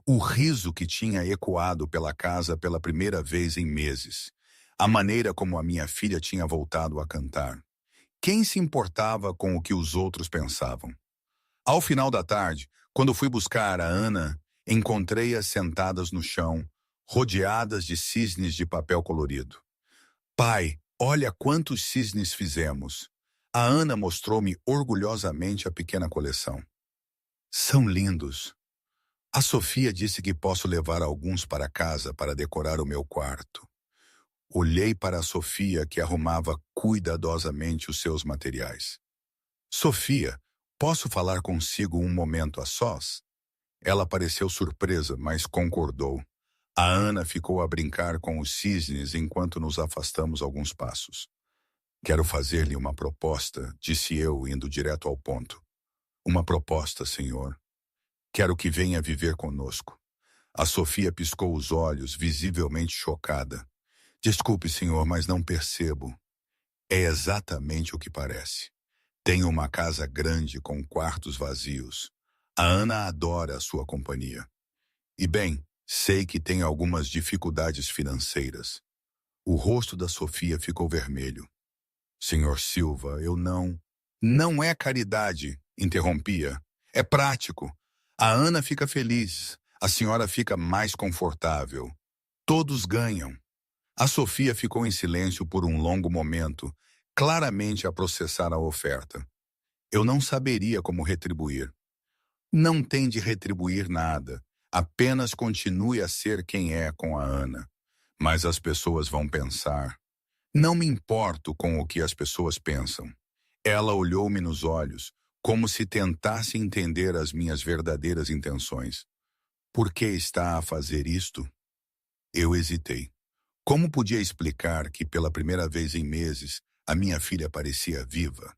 O riso que tinha ecoado pela casa pela primeira vez em meses. A maneira como a minha filha tinha voltado a cantar. Quem se importava com o que os outros pensavam? Ao final da tarde, quando fui buscar a Ana, encontrei-as sentadas no chão, rodeadas de cisnes de papel colorido. Pai, olha quantos cisnes fizemos. A Ana mostrou-me orgulhosamente a pequena coleção. São lindos. A Sofia disse que posso levar alguns para casa para decorar o meu quarto. Olhei para a Sofia, que arrumava cuidadosamente os seus materiais. Sofia, posso falar consigo um momento a sós? Ela pareceu surpresa, mas concordou. A Ana ficou a brincar com os cisnes enquanto nos afastamos alguns passos. Quero fazer-lhe uma proposta, disse eu, indo direto ao ponto. Uma proposta, senhor. Quero que venha viver conosco. A Sofia piscou os olhos, visivelmente chocada. Desculpe, senhor, mas não percebo. É exatamente o que parece. Tenho uma casa grande com quartos vazios. A Ana adora a sua companhia. E bem, sei que tem algumas dificuldades financeiras. O rosto da Sofia ficou vermelho. Senhor Silva, eu não... Não é caridade, interrompia. É prático. A Ana fica feliz. A senhora fica mais confortável. Todos ganham. A Sofia ficou em silêncio por um longo momento, claramente a processar a oferta. Eu não saberia como retribuir. Não tem de retribuir nada. Apenas continue a ser quem é com a Ana. Mas as pessoas vão pensar. Não me importo com o que as pessoas pensam. Ela olhou-me nos olhos, como se tentasse entender as minhas verdadeiras intenções. Por que está a fazer isto? Eu hesitei. Como podia explicar que, pela primeira vez em meses, a minha filha parecia viva?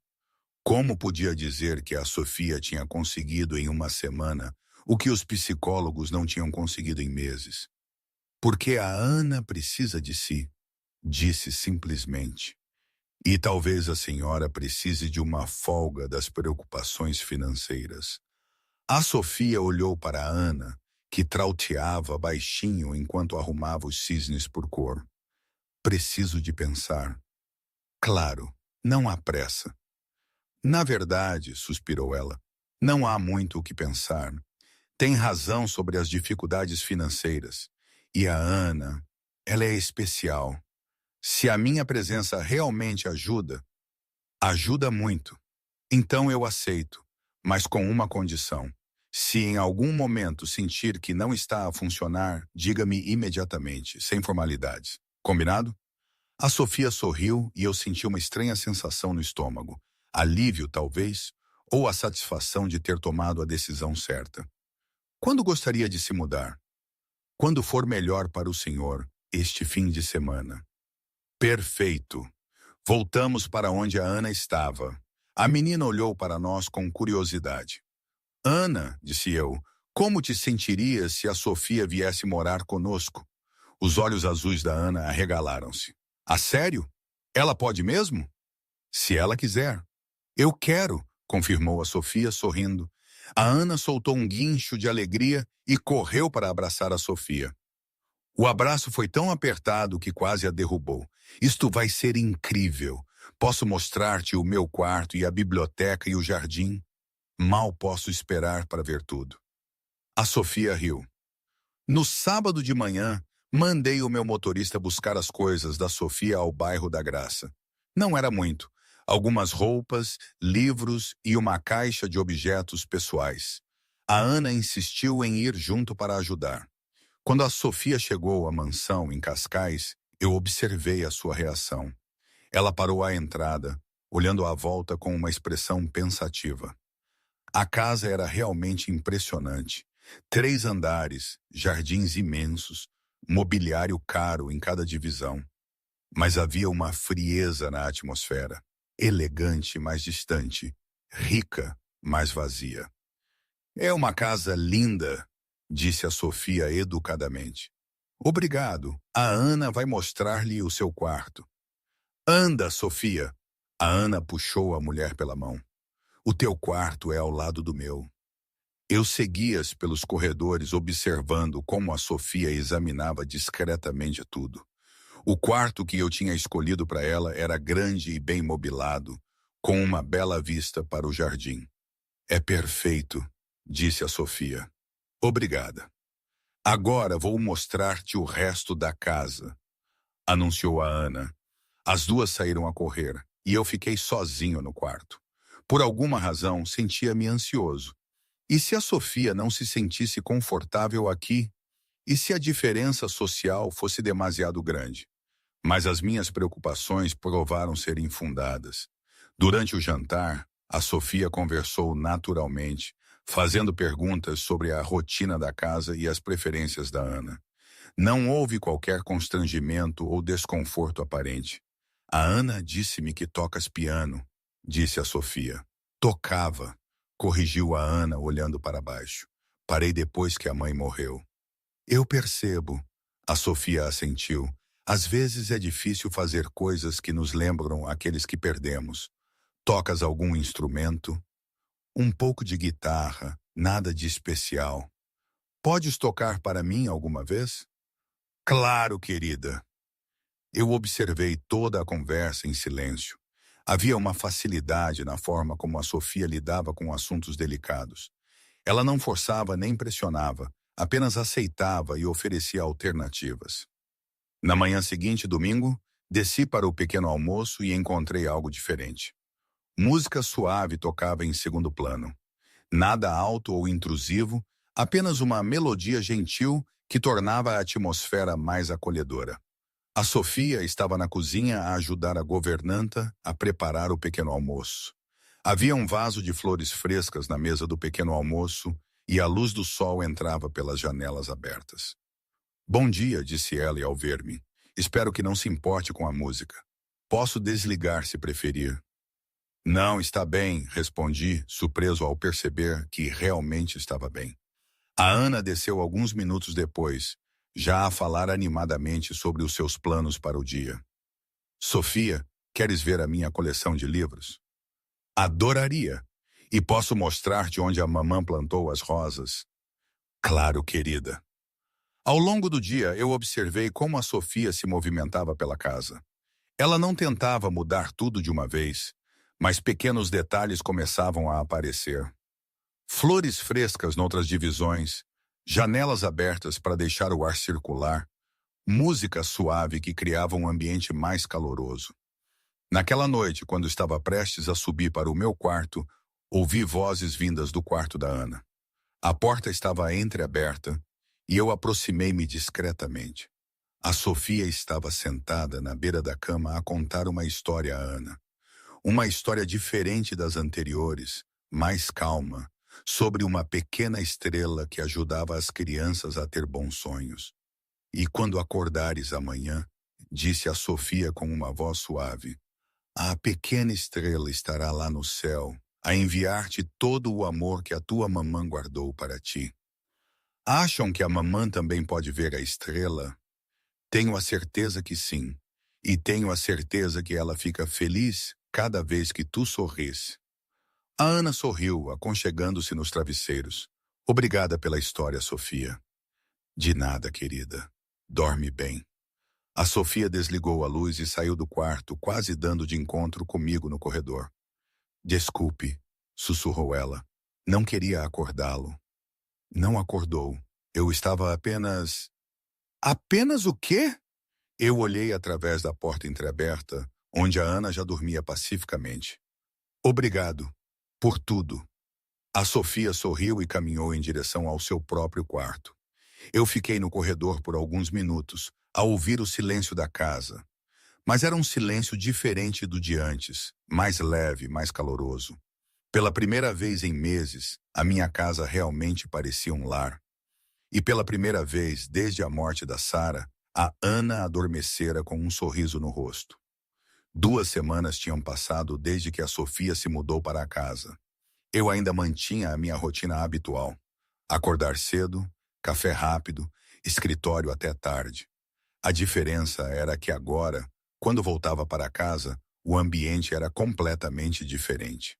Como podia dizer que a Sofia tinha conseguido em uma semana o que os psicólogos não tinham conseguido em meses? Porque a Ana precisa de si, disse simplesmente. E talvez a senhora precise de uma folga das preocupações financeiras. A Sofia olhou para a Ana, que trauteava baixinho enquanto arrumava os cisnes por cor. Preciso de pensar. Claro, não há pressa. Na verdade, suspirou ela, não há muito o que pensar. Tem razão sobre as dificuldades financeiras. E a Ana, ela é especial. Se a minha presença realmente ajuda, ajuda muito. Então eu aceito, mas com uma condição. Se em algum momento sentir que não está a funcionar, diga-me imediatamente, sem formalidades. Combinado? A Sofia sorriu e eu senti uma estranha sensação no estômago. Alívio, talvez, ou a satisfação de ter tomado a decisão certa. Quando gostaria de se mudar? Quando for melhor para o senhor, este fim de semana. Perfeito. Voltamos para onde a Ana estava. A menina olhou para nós com curiosidade. Ana, disse eu, como te sentirias se a Sofia viesse morar conosco? Os olhos azuis da Ana arregalaram-se. A sério? Ela pode mesmo? Se ela quiser. Eu quero, confirmou a Sofia sorrindo. A Ana soltou um guincho de alegria e correu para abraçar a Sofia. O abraço foi tão apertado que quase a derrubou. Isto vai ser incrível. Posso mostrar-te o meu quarto e a biblioteca e o jardim? Mal posso esperar para ver tudo. A Sofia riu. No sábado de manhã, mandei o meu motorista buscar as coisas da Sofia ao bairro da Graça. Não era muito. Algumas roupas, livros e uma caixa de objetos pessoais. A Ana insistiu em ir junto para ajudar. Quando a Sofia chegou à mansão em Cascais, eu observei a sua reação. Ela parou à entrada, olhando à volta com uma expressão pensativa. A casa era realmente impressionante. 3 andares, jardins imensos, mobiliário caro em cada divisão. Mas havia uma frieza na atmosfera. Elegante, mas distante. Rica, mas vazia. É uma casa linda, disse a Sofia educadamente. Obrigado. A Ana vai mostrar-lhe o seu quarto. Anda, Sofia. A Ana puxou a mulher pela mão. O teu quarto é ao lado do meu. Eu segui-as pelos corredores observando como a Sofia examinava discretamente tudo. O quarto que eu tinha escolhido para ela era grande e bem mobilado, com uma bela vista para o jardim. É perfeito, disse a Sofia. Obrigada. Agora vou mostrar-te o resto da casa, anunciou a Ana. As duas saíram a correr e eu fiquei sozinho no quarto. Por alguma razão, sentia-me ansioso. E se a Sofia não se sentisse confortável aqui? E se a diferença social fosse demasiado grande? Mas as minhas preocupações provaram ser infundadas. Durante o jantar, a Sofia conversou naturalmente, fazendo perguntas sobre a rotina da casa e as preferências da Ana. Não houve qualquer constrangimento ou desconforto aparente. A Ana disse-me que tocas piano, disse a Sofia. Tocava, corrigiu a Ana olhando para baixo. Parei depois que a mãe morreu. Eu percebo, a Sofia assentiu. Às vezes é difícil fazer coisas que nos lembram aqueles que perdemos. Tocas algum instrumento? Um pouco de guitarra, nada de especial. Podes tocar para mim alguma vez? Claro, querida. Eu observei toda a conversa em silêncio. Havia uma facilidade na forma como a Sofia lidava com assuntos delicados. Ela não forçava nem pressionava, apenas aceitava e oferecia alternativas. Na manhã seguinte, domingo, desci para o pequeno almoço e encontrei algo diferente. Música suave tocava em segundo plano. Nada alto ou intrusivo, apenas uma melodia gentil que tornava a atmosfera mais acolhedora. A Sofia estava na cozinha a ajudar a governanta a preparar o pequeno almoço. Havia um vaso de flores frescas na mesa do pequeno almoço e a luz do sol entrava pelas janelas abertas. Bom dia, disse ela ao ver-me. Espero que não se importe com a música. Posso desligar se preferir. Não, está bem, respondi, surpreso ao perceber que realmente estava bem. A Ana desceu alguns minutos depois, já a falar animadamente sobre os seus planos para o dia. Sofia, queres ver a minha coleção de livros? Adoraria. E posso mostrar-te onde a mamã plantou as rosas? Claro, querida. Ao longo do dia, eu observei como a Sofia se movimentava pela casa. Ela não tentava mudar tudo de uma vez, mas pequenos detalhes começavam a aparecer. Flores frescas noutras divisões, janelas abertas para deixar o ar circular, música suave que criava um ambiente mais caloroso. Naquela noite, quando estava prestes a subir para o meu quarto, ouvi vozes vindas do quarto da Ana. A porta estava entreaberta e eu aproximei-me discretamente. A Sofia estava sentada na beira da cama a contar uma história a Ana. Uma história diferente das anteriores, mais calma, sobre uma pequena estrela que ajudava as crianças a ter bons sonhos. E quando acordares amanhã, disse a Sofia com uma voz suave, a pequena estrela estará lá no céu, a enviar-te todo o amor que a tua mamã guardou para ti. Acham que a mamã também pode ver a estrela? Tenho a certeza que sim. E tenho a certeza que ela fica feliz cada vez que tu sorris. A Ana sorriu, aconchegando-se nos travesseiros. Obrigada pela história, Sofia. De nada, querida. Dorme bem. A Sofia desligou a luz e saiu do quarto, quase dando de encontro comigo no corredor. Desculpe, sussurrou ela. Não queria acordá-lo. Não acordou. Eu estava apenas... Apenas o quê? Eu olhei através da porta entreaberta, onde a Ana já dormia pacificamente. Obrigado. Por tudo. A Sofia sorriu e caminhou em direção ao seu próprio quarto. Eu fiquei no corredor por alguns minutos, a ouvir o silêncio da casa. Mas era um silêncio diferente do de antes, mais leve, mais caloroso. Pela primeira vez em meses, a minha casa realmente parecia um lar. E pela primeira vez, desde a morte da Sara, a Ana adormecera com um sorriso no rosto. 2 semanas tinham passado desde que a Sofia se mudou para a casa. Eu ainda mantinha a minha rotina habitual. Acordar cedo, café rápido, escritório até tarde. A diferença era que agora, quando voltava para casa, o ambiente era completamente diferente.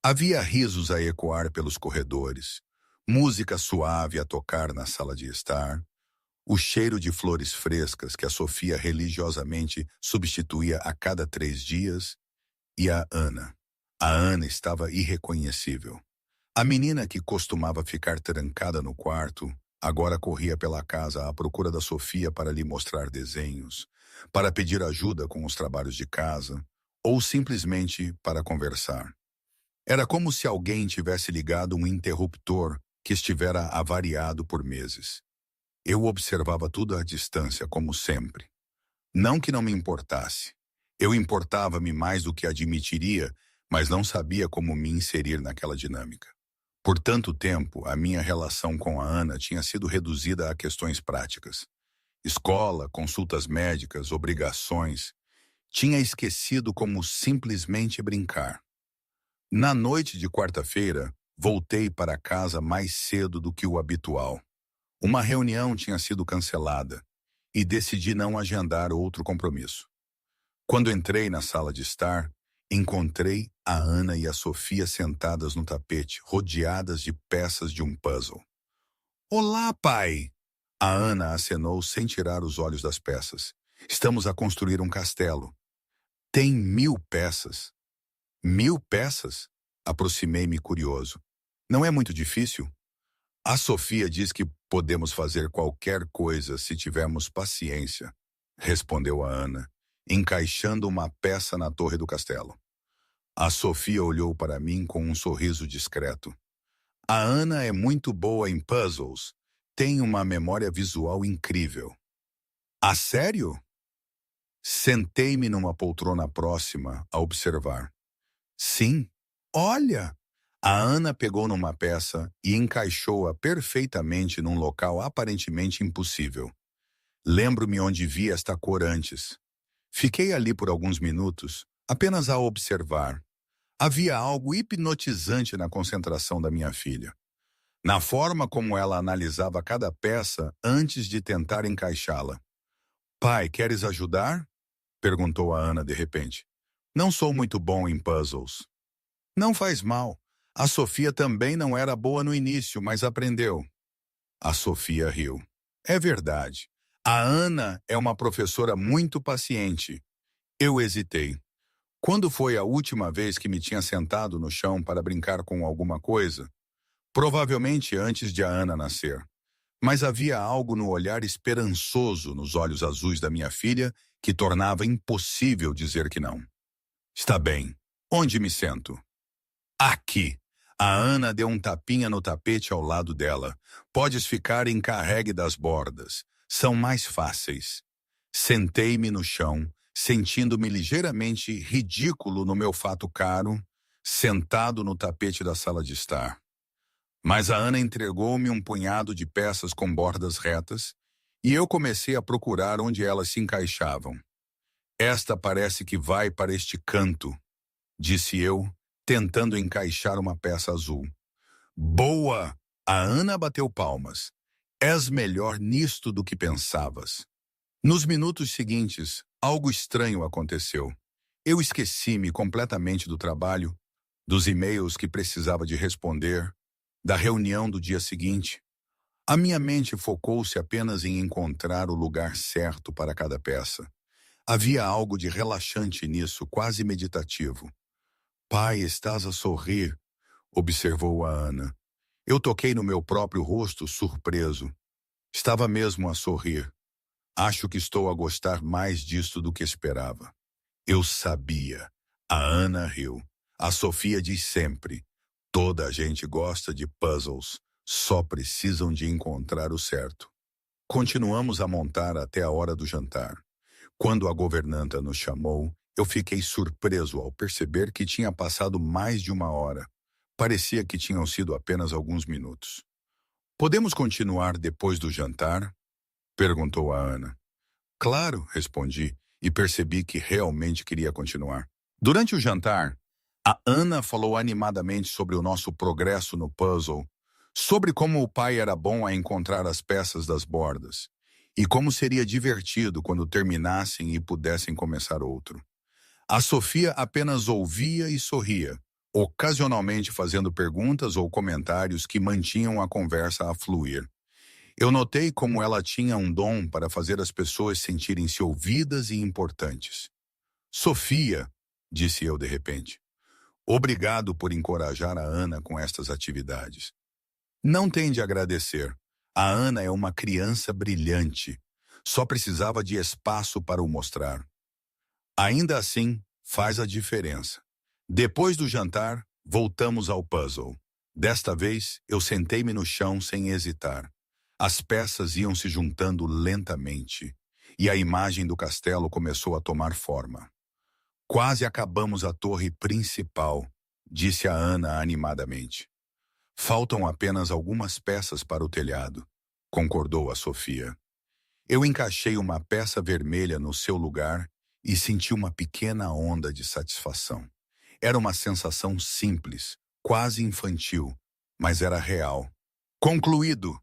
Havia risos a ecoar pelos corredores, música suave a tocar na sala de estar, o cheiro de flores frescas que a Sofia religiosamente substituía a cada 3 dias, e a Ana. A Ana estava irreconhecível. A menina que costumava ficar trancada no quarto, agora corria pela casa à procura da Sofia para lhe mostrar desenhos, para pedir ajuda com os trabalhos de casa, ou simplesmente para conversar. Era como se alguém tivesse ligado um interruptor que estivera avariado por meses. Eu observava tudo à distância, como sempre. Não que não me importasse. Eu importava-me mais do que admitiria, mas não sabia como me inserir naquela dinâmica. Por tanto tempo, a minha relação com a Ana tinha sido reduzida a questões práticas. Escola, consultas médicas, obrigações. Tinha esquecido como simplesmente brincar. Na noite de quarta-feira, voltei para casa mais cedo do que o habitual. Uma reunião tinha sido cancelada e decidi não agendar outro compromisso. Quando entrei na sala de estar, encontrei a Ana e a Sofia sentadas no tapete, rodeadas de peças de um puzzle. Olá, pai! A Ana acenou sem tirar os olhos das peças. Estamos a construir um castelo. Tem 1000 peças. 1000 peças? Aproximei-me curioso. Não é muito difícil? A Sofia diz que podemos fazer qualquer coisa se tivermos paciência, respondeu a Ana, encaixando uma peça na torre do castelo. A Sofia olhou para mim com um sorriso discreto. A Ana é muito boa em puzzles. Tem uma memória visual incrível. A sério? Sentei-me numa poltrona próxima a observar. Sim, olha! A Ana pegou numa peça e encaixou-a perfeitamente num local aparentemente impossível. Lembro-me onde vi esta cor antes. Fiquei ali por alguns minutos, apenas a observar. Havia algo hipnotizante na concentração da minha filha. Na forma como ela analisava cada peça antes de tentar encaixá-la. Pai, queres ajudar? Perguntou a Ana de repente. Não sou muito bom em puzzles. Não faz mal. A Sofia também não era boa no início, mas aprendeu. A Sofia riu. É verdade. A Ana é uma professora muito paciente. Eu hesitei. Quando foi a última vez que me tinha sentado no chão para brincar com alguma coisa? Provavelmente antes de a Ana nascer. Mas havia algo no olhar esperançoso nos olhos azuis da minha filha que tornava impossível dizer que não. Está bem. Onde me sento? Aqui. A Ana deu um tapinha no tapete ao lado dela. Podes ficar encarregue das bordas. São mais fáceis. Sentei-me no chão, sentindo-me ligeiramente ridículo no meu fato caro, sentado no tapete da sala de estar. Mas a Ana entregou-me um punhado de peças com bordas retas e eu comecei a procurar onde elas se encaixavam. Esta parece que vai para este canto, disse eu, tentando encaixar uma peça azul. Boa! A Ana bateu palmas. És melhor nisto do que pensavas. Nos minutos seguintes, algo estranho aconteceu. Eu esqueci-me completamente do trabalho, dos e-mails que precisava de responder, da reunião do dia seguinte. A minha mente focou-se apenas em encontrar o lugar certo para cada peça. Havia algo de relaxante nisso, quase meditativo. Pai, estás a sorrir. observou a Ana. Eu toquei no meu próprio rosto, surpreso. Estava mesmo a sorrir. Acho que estou a gostar mais disto do que esperava. Eu sabia. A Ana riu. A Sofia diz sempre: toda a gente gosta de puzzles, só precisam de encontrar o certo. Continuamos a montar até a hora do jantar. Quando a governanta nos chamou, eu fiquei surpreso ao perceber que tinha passado mais de uma hora. Parecia que tinham sido apenas alguns minutos. Podemos continuar depois do jantar? Perguntou a Ana. Claro, respondi, e percebi que realmente queria continuar. Durante o jantar, a Ana falou animadamente sobre o nosso progresso no puzzle, sobre como o pai era bom a encontrar as peças das bordas, e como seria divertido quando terminassem e pudessem começar outro. A Sofia apenas ouvia e sorria, ocasionalmente fazendo perguntas ou comentários que mantinham a conversa a fluir. Eu notei como ela tinha um dom para fazer as pessoas sentirem-se ouvidas e importantes. Sofia, disse eu de repente, obrigado por encorajar a Ana com estas atividades. Não tem de agradecer. A Ana é uma criança brilhante. Só precisava de espaço para o mostrar. Ainda assim, faz a diferença. Depois do jantar, voltamos ao puzzle. Desta vez, eu sentei-me no chão sem hesitar. As peças iam se juntando lentamente, e a imagem do castelo começou a tomar forma. Quase acabamos a torre principal, disse a Ana animadamente. Faltam apenas algumas peças para o telhado, concordou a Sofia. Eu encaixei uma peça vermelha no seu lugar e senti uma pequena onda de satisfação. Era uma sensação simples, quase infantil, mas era real. Concluído!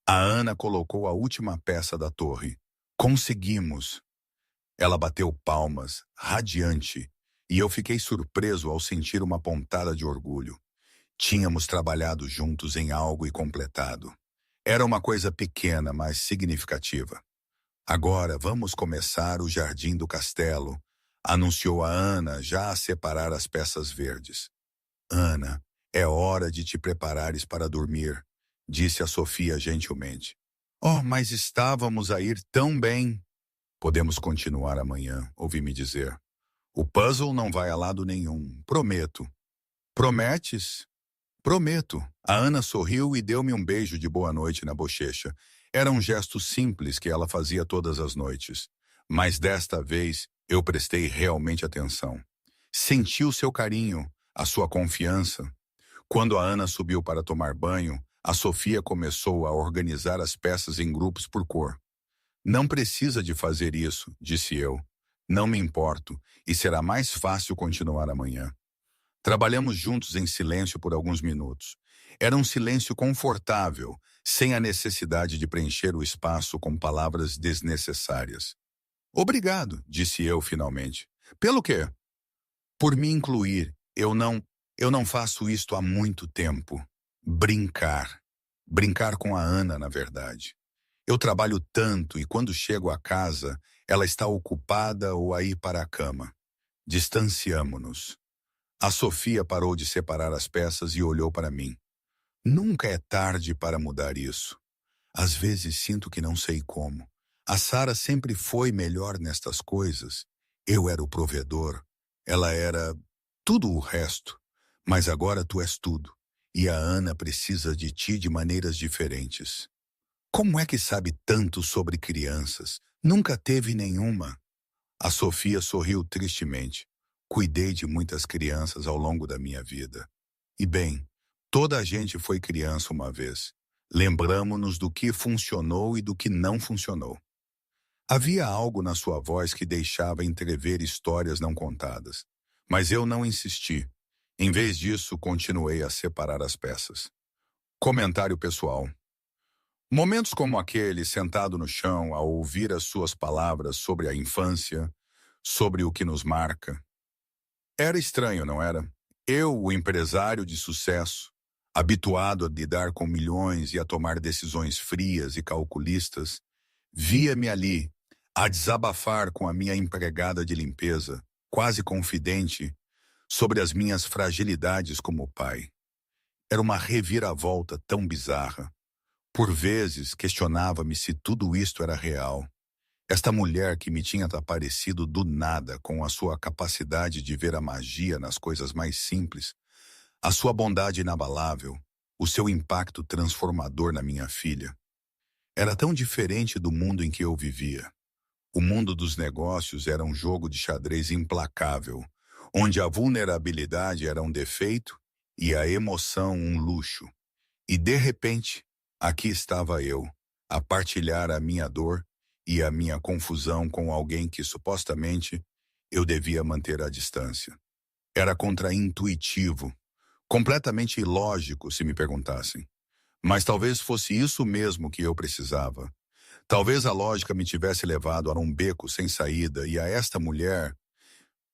A Ana colocou a última peça da torre. Conseguimos! Ela bateu palmas, radiante, e eu fiquei surpreso ao sentir uma pontada de orgulho. Tínhamos trabalhado juntos em algo e completado. Era uma coisa pequena, mas significativa. Agora vamos começar o jardim do castelo, anunciou a Ana, já a separar as peças verdes. Ana, é hora de te preparares para dormir, disse a Sofia gentilmente. Oh, mas estávamos a ir tão bem. Podemos continuar amanhã, ouvi-me dizer. O puzzle não vai a lado nenhum, prometo. Prometes? Prometo. A Ana sorriu e deu-me um beijo de boa noite na bochecha. Era um gesto simples que ela fazia todas as noites. Mas desta vez eu prestei realmente atenção. Senti o seu carinho, a sua confiança. Quando a Ana subiu para tomar banho, a Sofia começou a organizar as peças em grupos por cor. Não precisa de fazer isso, disse eu. Não me importo, e será mais fácil continuar amanhã. Trabalhamos juntos em silêncio por alguns minutos. Era um silêncio confortável, sem a necessidade de preencher o espaço com palavras desnecessárias. Obrigado, disse eu finalmente. Pelo quê? Por me incluir. Eu não faço isto há muito tempo. Brincar. Brincar com a Ana, na verdade. Eu trabalho tanto e quando chego a casa, ela está ocupada ou a ir para a cama. Distanciamo-nos. A Sofia parou de separar as peças e olhou para mim. Nunca é tarde para mudar isso. Às vezes sinto que não sei como. A Sara sempre foi melhor nestas coisas. Eu era o provedor. Ela era tudo o resto. Mas agora tu és tudo. E a Ana precisa de ti de maneiras diferentes. Como é que sabe tanto sobre crianças? Nunca teve nenhuma. A Sofia sorriu tristemente. Cuidei de muitas crianças ao longo da minha vida. E bem, toda a gente foi criança uma vez. Lembramo-nos do que funcionou e do que não funcionou. Havia algo na sua voz que deixava entrever histórias não contadas. Mas eu não insisti. Em vez disso, continuei a separar as peças. Comentário pessoal. Momentos como aquele, sentado no chão, a ouvir as suas palavras sobre a infância, sobre o que nos marca. Era estranho, não era? Eu, o empresário de sucesso, habituado a lidar com milhões e a tomar decisões frias e calculistas, via-me ali, a desabafar com a minha empregada de limpeza, quase confidente, sobre as minhas fragilidades como pai. Era uma reviravolta tão bizarra. Por vezes, questionava-me se tudo isto era real. Esta mulher que me tinha aparecido do nada com a sua capacidade de ver a magia nas coisas mais simples, a sua bondade inabalável, o seu impacto transformador na minha filha. Era tão diferente do mundo em que eu vivia. O mundo dos negócios era um jogo de xadrez implacável, onde a vulnerabilidade era um defeito e a emoção um luxo. E de repente, aqui estava eu, a partilhar a minha dor e a minha confusão com alguém que supostamente eu devia manter à distância. Era contraintuitivo, completamente ilógico se me perguntassem. Mas talvez fosse isso mesmo que eu precisava. Talvez a lógica me tivesse levado a um beco sem saída e a esta mulher,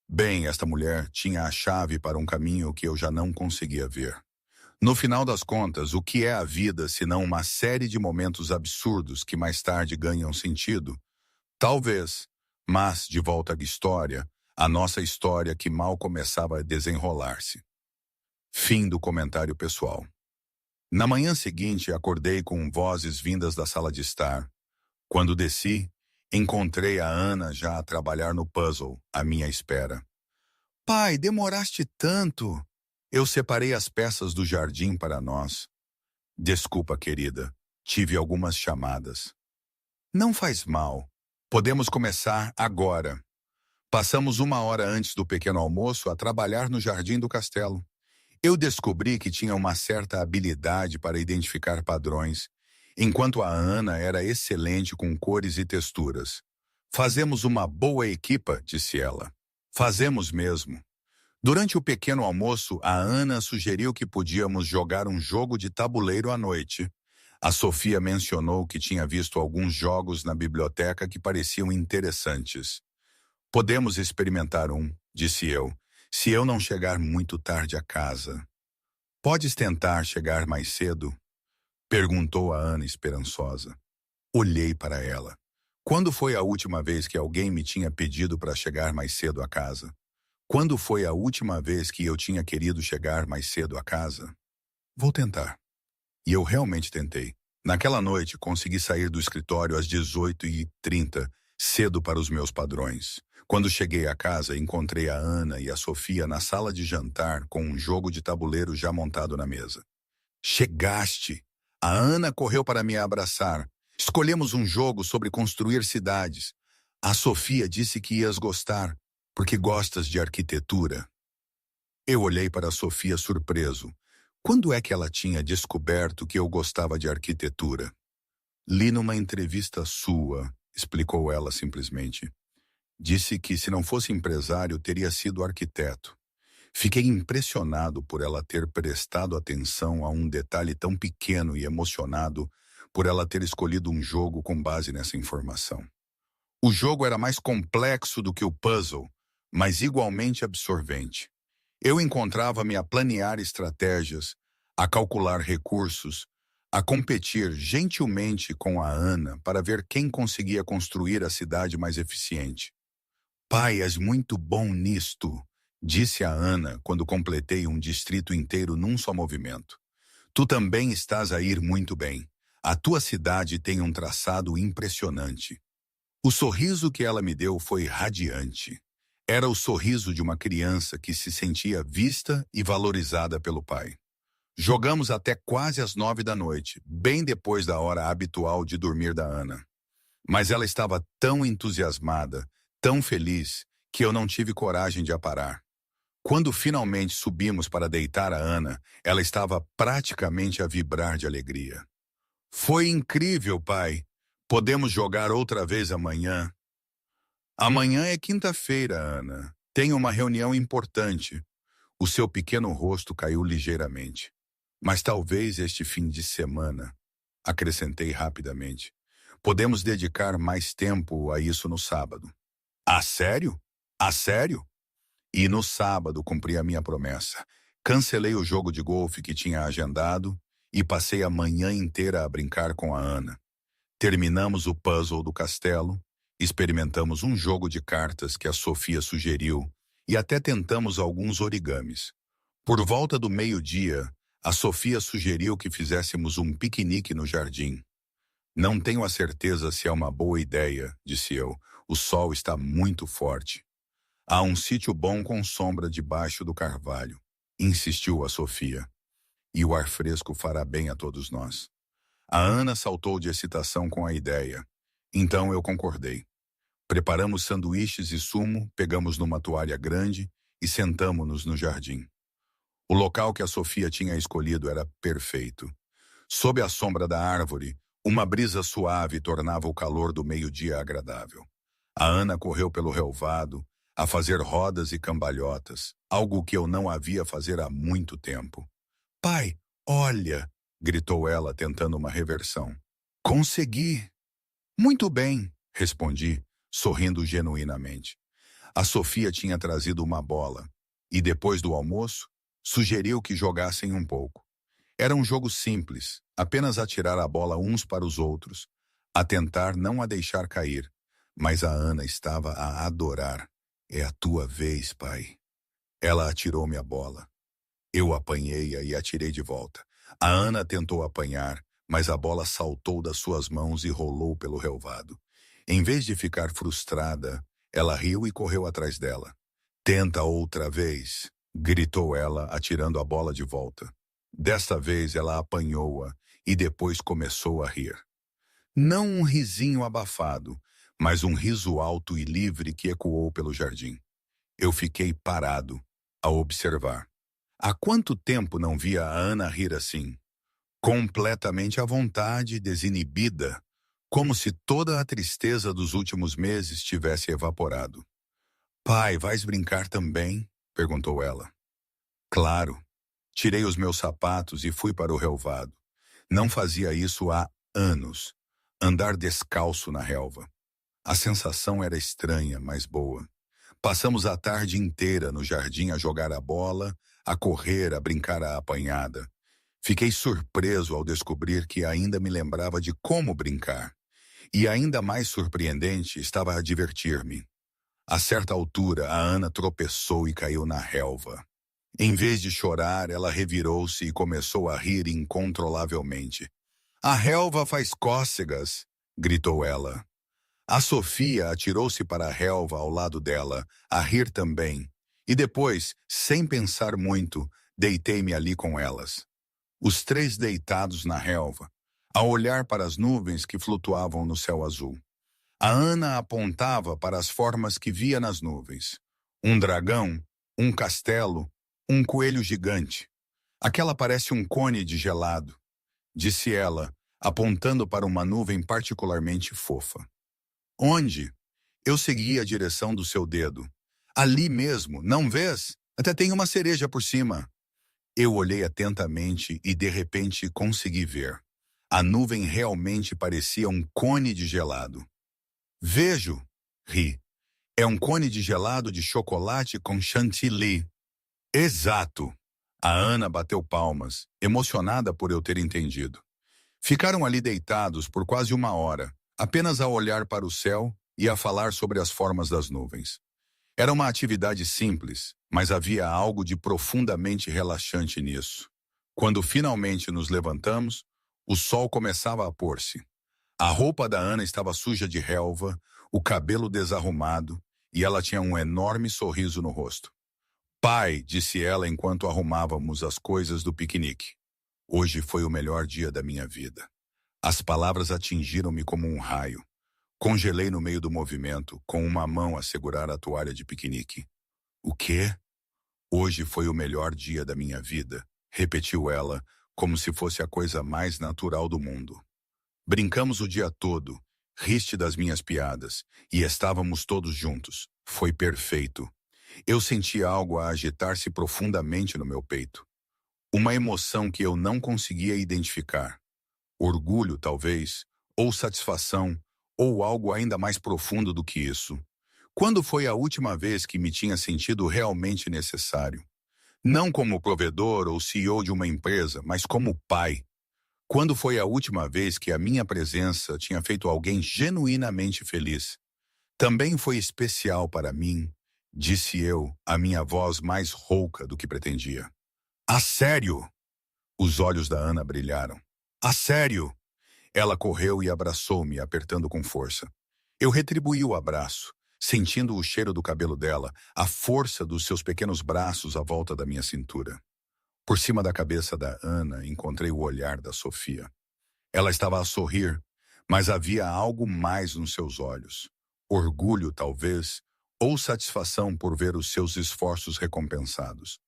bem, esta mulher tinha a chave para um caminho que eu já não conseguia ver. No final das contas, o que é a vida senão uma série de momentos absurdos que mais tarde ganham sentido? Talvez, mas, de volta à história, a nossa história que mal começava a desenrolar-se. Fim do comentário pessoal. Na manhã seguinte, acordei com vozes vindas da sala de estar. Quando desci, encontrei a Ana já a trabalhar no puzzle, à minha espera. Pai, demoraste tanto! Eu separei as peças do jardim para nós. Desculpa, querida, tive algumas chamadas. Não faz mal. Podemos começar agora. Passamos 1 hora antes do pequeno almoço a trabalhar no jardim do castelo. Eu descobri que tinha uma certa habilidade para identificar padrões, enquanto a Ana era excelente com cores e texturas. Fazemos uma boa equipa, disse ela. Fazemos mesmo. Durante o pequeno almoço, a Ana sugeriu que podíamos jogar um jogo de tabuleiro à noite. A Sofia mencionou que tinha visto alguns jogos na biblioteca que pareciam interessantes. Podemos experimentar um, disse eu, se eu não chegar muito tarde a casa. Podes tentar chegar mais cedo? Perguntou a Ana esperançosa. Olhei para ela. Quando foi a última vez que alguém me tinha pedido para chegar mais cedo a casa? Quando foi a última vez que eu tinha querido chegar mais cedo a casa? Vou tentar. E eu realmente tentei. Naquela noite, consegui sair do escritório às 18h30, cedo para os meus padrões. Quando cheguei a casa, encontrei a Ana e a Sofia na sala de jantar com um jogo de tabuleiro já montado na mesa. Chegaste! A Ana correu para me abraçar. Escolhemos um jogo sobre construir cidades. A Sofia disse que ias gostar, porque gostas de arquitetura. Eu olhei para a Sofia surpreso. Quando é que ela tinha descoberto que eu gostava de arquitetura? Li numa entrevista sua, explicou ela simplesmente. Disse que se não fosse empresário, teria sido arquiteto. Fiquei impressionado por ela ter prestado atenção a um detalhe tão pequeno e emocionado por ela ter escolhido um jogo com base nessa informação. O jogo era mais complexo do que o puzzle, mas igualmente absorvente. Eu encontrava-me a planear estratégias, a calcular recursos, a competir gentilmente com a Ana para ver quem conseguia construir a cidade mais eficiente. Pai, és muito bom nisto, disse a Ana quando completei um distrito inteiro num só movimento. Tu também estás a ir muito bem. A tua cidade tem um traçado impressionante. O sorriso que ela me deu foi radiante. Era o sorriso de uma criança que se sentia vista e valorizada pelo pai. Jogamos até quase às 9 da noite, bem depois da hora habitual de dormir da Ana. Mas ela estava tão entusiasmada, tão feliz, que eu não tive coragem de a parar. Quando finalmente subimos para deitar a Ana, ela estava praticamente a vibrar de alegria. Foi incrível, pai. Podemos jogar outra vez amanhã. Amanhã é quinta-feira, Ana. Tenho uma reunião importante. O seu pequeno rosto caiu ligeiramente. Mas talvez este fim de semana, acrescentei rapidamente. Podemos dedicar mais tempo a isso no sábado. A sério? A sério? E no sábado cumpri a minha promessa. Cancelei o jogo de golfe que tinha agendado e passei a manhã inteira a brincar com a Ana. Terminamos o puzzle do castelo, experimentamos um jogo de cartas que a Sofia sugeriu e até tentamos alguns origamis. Por volta do meio-dia, A Sofia sugeriu que fizéssemos um piquenique no jardim. Não tenho a certeza se é uma boa ideia, disse eu. O sol está muito forte. Há um sítio bom com sombra debaixo do carvalho, insistiu a Sofia. E o ar fresco fará bem a todos nós. A Ana saltou de excitação com a ideia. Então eu concordei. Preparamos sanduíches e sumo, pegamos numa toalha grande e sentamo-nos no jardim. O local que a Sofia tinha escolhido era perfeito. Sob a sombra da árvore, uma brisa suave tornava o calor do meio-dia agradável. A Ana correu pelo relvado, a fazer rodas e cambalhotas, algo que eu não havia fazer há muito tempo. Pai, olha! Gritou ela, tentando uma reversão. Consegui! Muito bem, respondi, sorrindo genuinamente. A Sofia tinha trazido uma bola e, depois do almoço, sugeriu que jogassem um pouco. Era um jogo simples, apenas atirar a bola uns para os outros, a tentar não a deixar cair. Mas a Ana estava a adorar. É a tua vez, pai. Ela atirou-me a bola. Eu apanhei-a e atirei de volta. A Ana tentou apanhar, mas a bola saltou das suas mãos e rolou pelo relvado. Em vez de ficar frustrada, ela riu e correu atrás dela. Tenta outra vez, gritou ela, atirando a bola de volta. Desta vez ela apanhou-a e depois começou a rir. Não um risinho abafado, mas um riso alto e livre que ecoou pelo jardim. Eu fiquei parado, a observar. Há quanto tempo não via a Ana rir assim? Completamente à vontade, desinibida, como se toda a tristeza dos últimos meses tivesse evaporado. Pai, vais brincar também? Perguntou ela. Claro. Tirei os meus sapatos e fui para o relvado. Não fazia isso há anos. Andar descalço na relva. A sensação era estranha, mas boa. Passamos a tarde inteira no jardim a jogar a bola, a correr, a brincar à apanhada. Fiquei surpreso ao descobrir que ainda me lembrava de como brincar. E ainda mais surpreendente estava a divertir-me. A certa altura, a Ana tropeçou e caiu na relva. Em vez de chorar, ela revirou-se e começou a rir incontrolavelmente. A relva faz cócegas, gritou ela. A Sofia atirou-se para a relva ao lado dela, a rir também. E depois, sem pensar muito, deitei-me ali com elas. Os três deitados na relva, a olhar para as nuvens que flutuavam no céu azul. A Ana apontava para as formas que via nas nuvens. Um dragão, um castelo, um coelho gigante. Aquela parece um cone de gelado, disse ela, apontando para uma nuvem particularmente fofa. Onde? Eu segui a direção do seu dedo. Ali mesmo, não vês? Até tem uma cereja por cima. Eu olhei atentamente e de repente consegui ver. A nuvem realmente parecia um cone de gelado. Vejo, ri. É um cone de gelado de chocolate com chantilly. Exato. A Ana bateu palmas, emocionada por eu ter entendido. Ficaram ali deitados por quase uma hora, apenas a olhar para o céu e a falar sobre as formas das nuvens. Era uma atividade simples, mas havia algo de profundamente relaxante nisso. Quando finalmente nos levantamos, o sol começava a pôr-se. A roupa da Ana estava suja de relva, o cabelo desarrumado, e ela tinha um enorme sorriso no rosto. Pai, disse ela enquanto arrumávamos as coisas do piquenique. Hoje foi o melhor dia da minha vida. As palavras atingiram-me como um raio. Congelei no meio do movimento, com uma mão a segurar a toalha de piquenique. O quê? Hoje foi o melhor dia da minha vida, repetiu ela, como se fosse a coisa mais natural do mundo. Brincamos o dia todo, riste das minhas piadas, e estávamos todos juntos. Foi perfeito. Eu senti algo a agitar-se profundamente no meu peito. Uma emoção que eu não conseguia identificar. Orgulho, talvez, ou satisfação, ou algo ainda mais profundo do que isso. Quando foi a última vez que me tinha sentido realmente necessário? Não como provedor ou CEO de uma empresa, mas como pai. Quando foi a última vez que a minha presença tinha feito alguém genuinamente feliz? Também foi especial para mim, disse eu, a minha voz mais rouca do que pretendia. A sério? Os olhos da Ana brilharam. "Ah, sério?" Ela correu e abraçou-me, apertando com força. Eu retribuí o abraço, sentindo o cheiro do cabelo dela, a força dos seus pequenos braços à volta da minha cintura. Por cima da cabeça da Ana, encontrei o olhar da Sofia. Ela estava a sorrir, mas havia algo mais nos seus olhos. Orgulho, talvez, ou satisfação por ver os seus esforços recompensados.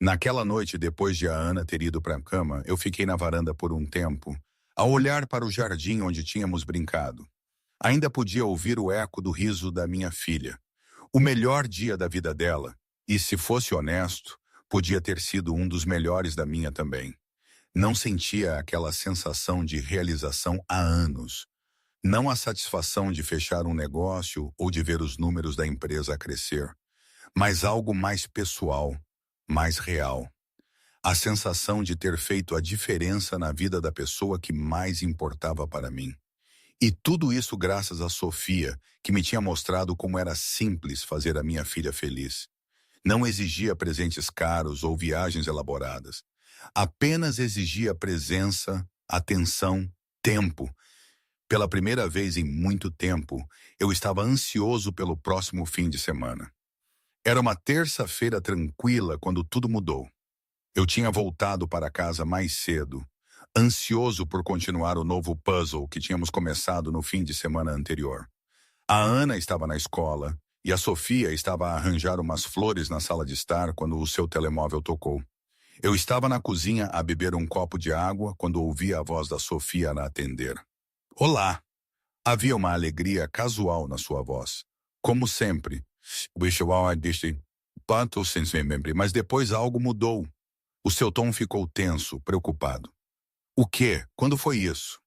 Naquela noite, depois de a Ana ter ido para a cama, eu fiquei na varanda por um tempo, a olhar para o jardim onde tínhamos brincado. Ainda podia ouvir o eco do riso da minha filha. O melhor dia da vida dela, e se fosse honesto, podia ter sido um dos melhores da minha também. Não sentia aquela sensação de realização há anos. Não a satisfação de fechar um negócio ou de ver os números da empresa crescer, mas algo mais pessoal, mais real. A sensação de ter feito a diferença na vida da pessoa que mais importava para mim. E tudo isso graças a Sofia, que me tinha mostrado como era simples fazer a minha filha feliz. Não exigia presentes caros ou viagens elaboradas. Apenas exigia presença, atenção, tempo. Pela primeira vez em muito tempo, eu estava ansioso pelo próximo fim de semana. Era uma terça-feira tranquila quando tudo mudou. Eu tinha voltado para casa mais cedo, ansioso por continuar o novo puzzle que tínhamos começado no fim de semana anterior. A Ana estava na escola e a Sofia estava a arranjar umas flores na sala de estar quando o seu telemóvel tocou. Eu estava na cozinha a beber um copo de água quando ouvi a voz da Sofia a atender. "Olá!" Havia uma alegria casual na sua voz. Como sempre. Mas depois algo mudou. O seu tom ficou tenso, preocupado. "O quê? Quando foi isso?"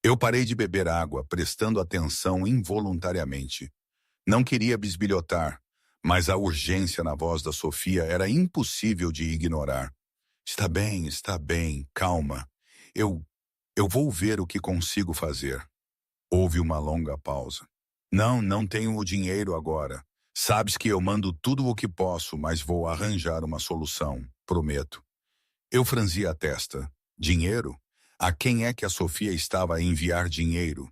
Eu parei de beber água, prestando atenção involuntariamente. Não queria bisbilhotar, mas a urgência na voz da Sofia era impossível de ignorar. Está bem, calma. Eu, eu vou ver o que consigo fazer." Houve uma longa pausa. Não tenho o dinheiro agora. Sabes que eu mando tudo o que posso, mas vou arranjar uma solução, prometo." Eu franzi a testa. Dinheiro? A quem é que a Sofia estava a enviar dinheiro?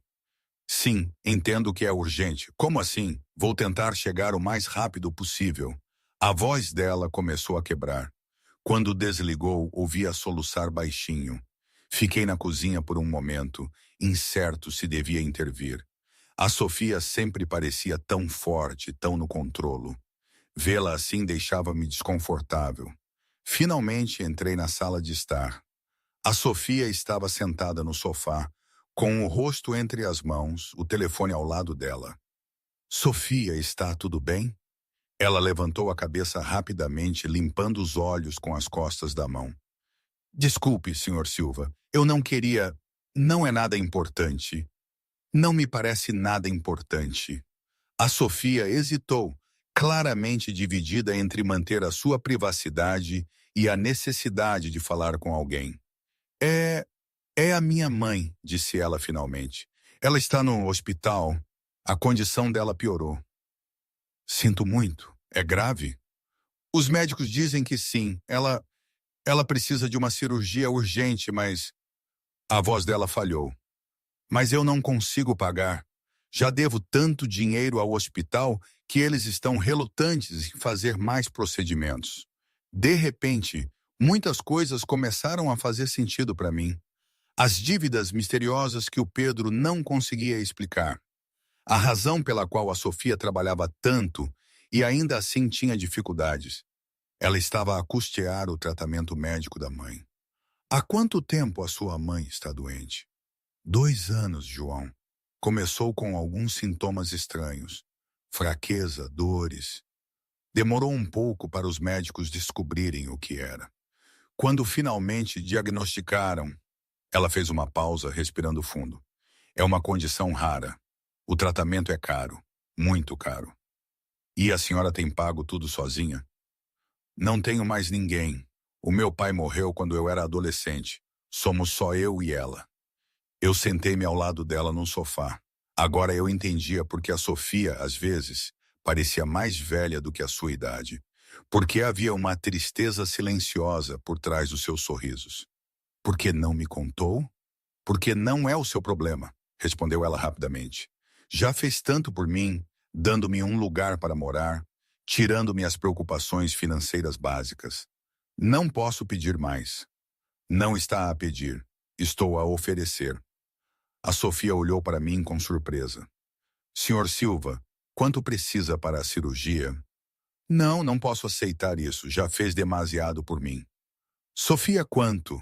"Sim, entendo que é urgente. Como assim? Vou tentar chegar o mais rápido possível." A voz dela começou a quebrar. Quando desligou, ouvi-a soluçar baixinho. Fiquei na cozinha por um momento, incerto se devia intervir. A Sofia sempre parecia tão forte, tão no controlo. Vê-la assim deixava-me desconfortável. Finalmente entrei na sala de estar. A Sofia estava sentada no sofá, com o rosto entre as mãos, o telefone ao lado dela. "Sofia, está tudo bem?" Ela levantou a cabeça rapidamente, limpando os olhos com as costas da mão. "Desculpe, Sr. Silva, eu não queria... Não é nada importante. Não me parece nada importante." A Sofia hesitou, claramente dividida entre manter a sua privacidade e a necessidade de falar com alguém. É... É a minha mãe", disse ela finalmente. "Ela está no hospital. A condição dela piorou." "Sinto muito. É grave?" "Os médicos dizem que sim. Ela precisa de uma cirurgia urgente, mas..." A voz dela falhou. "Mas eu não consigo pagar. Já devo tanto dinheiro ao hospital que eles estão relutantes em fazer mais procedimentos." De repente, muitas coisas começaram a fazer sentido para mim. As dívidas misteriosas que o Pedro não conseguia explicar. A razão pela qual a Sofia trabalhava tanto e ainda assim tinha dificuldades. Ela estava a custear o tratamento médico da mãe. "Há quanto tempo a sua mãe está doente?" 2 anos, João. Começou com alguns sintomas estranhos. Fraqueza, dores. Demorou um pouco para os médicos descobrirem o que era. Quando finalmente diagnosticaram, ela fez uma pausa, respirando fundo. "É uma condição rara. O tratamento é caro, muito caro." "E a senhora tem pago tudo sozinha?" "Não tenho mais ninguém. O meu pai morreu quando eu era adolescente. Somos só eu e ela." Eu sentei-me ao lado dela num sofá. Agora eu entendia porque a Sofia, às vezes, parecia mais velha do que a sua idade. Porque havia uma tristeza silenciosa por trás dos seus sorrisos. Por que não me contou? Porque não é o seu problema, respondeu ela rapidamente. Já fez tanto por mim, dando-me um lugar para morar, tirando-me as preocupações financeiras básicas. Não posso pedir mais. Não está a pedir, estou a oferecer. A Sofia olhou para mim com surpresa. Senhor Silva, quanto precisa para a cirurgia? Não, não posso aceitar isso, já fez demasiado por mim. Sofia, quanto?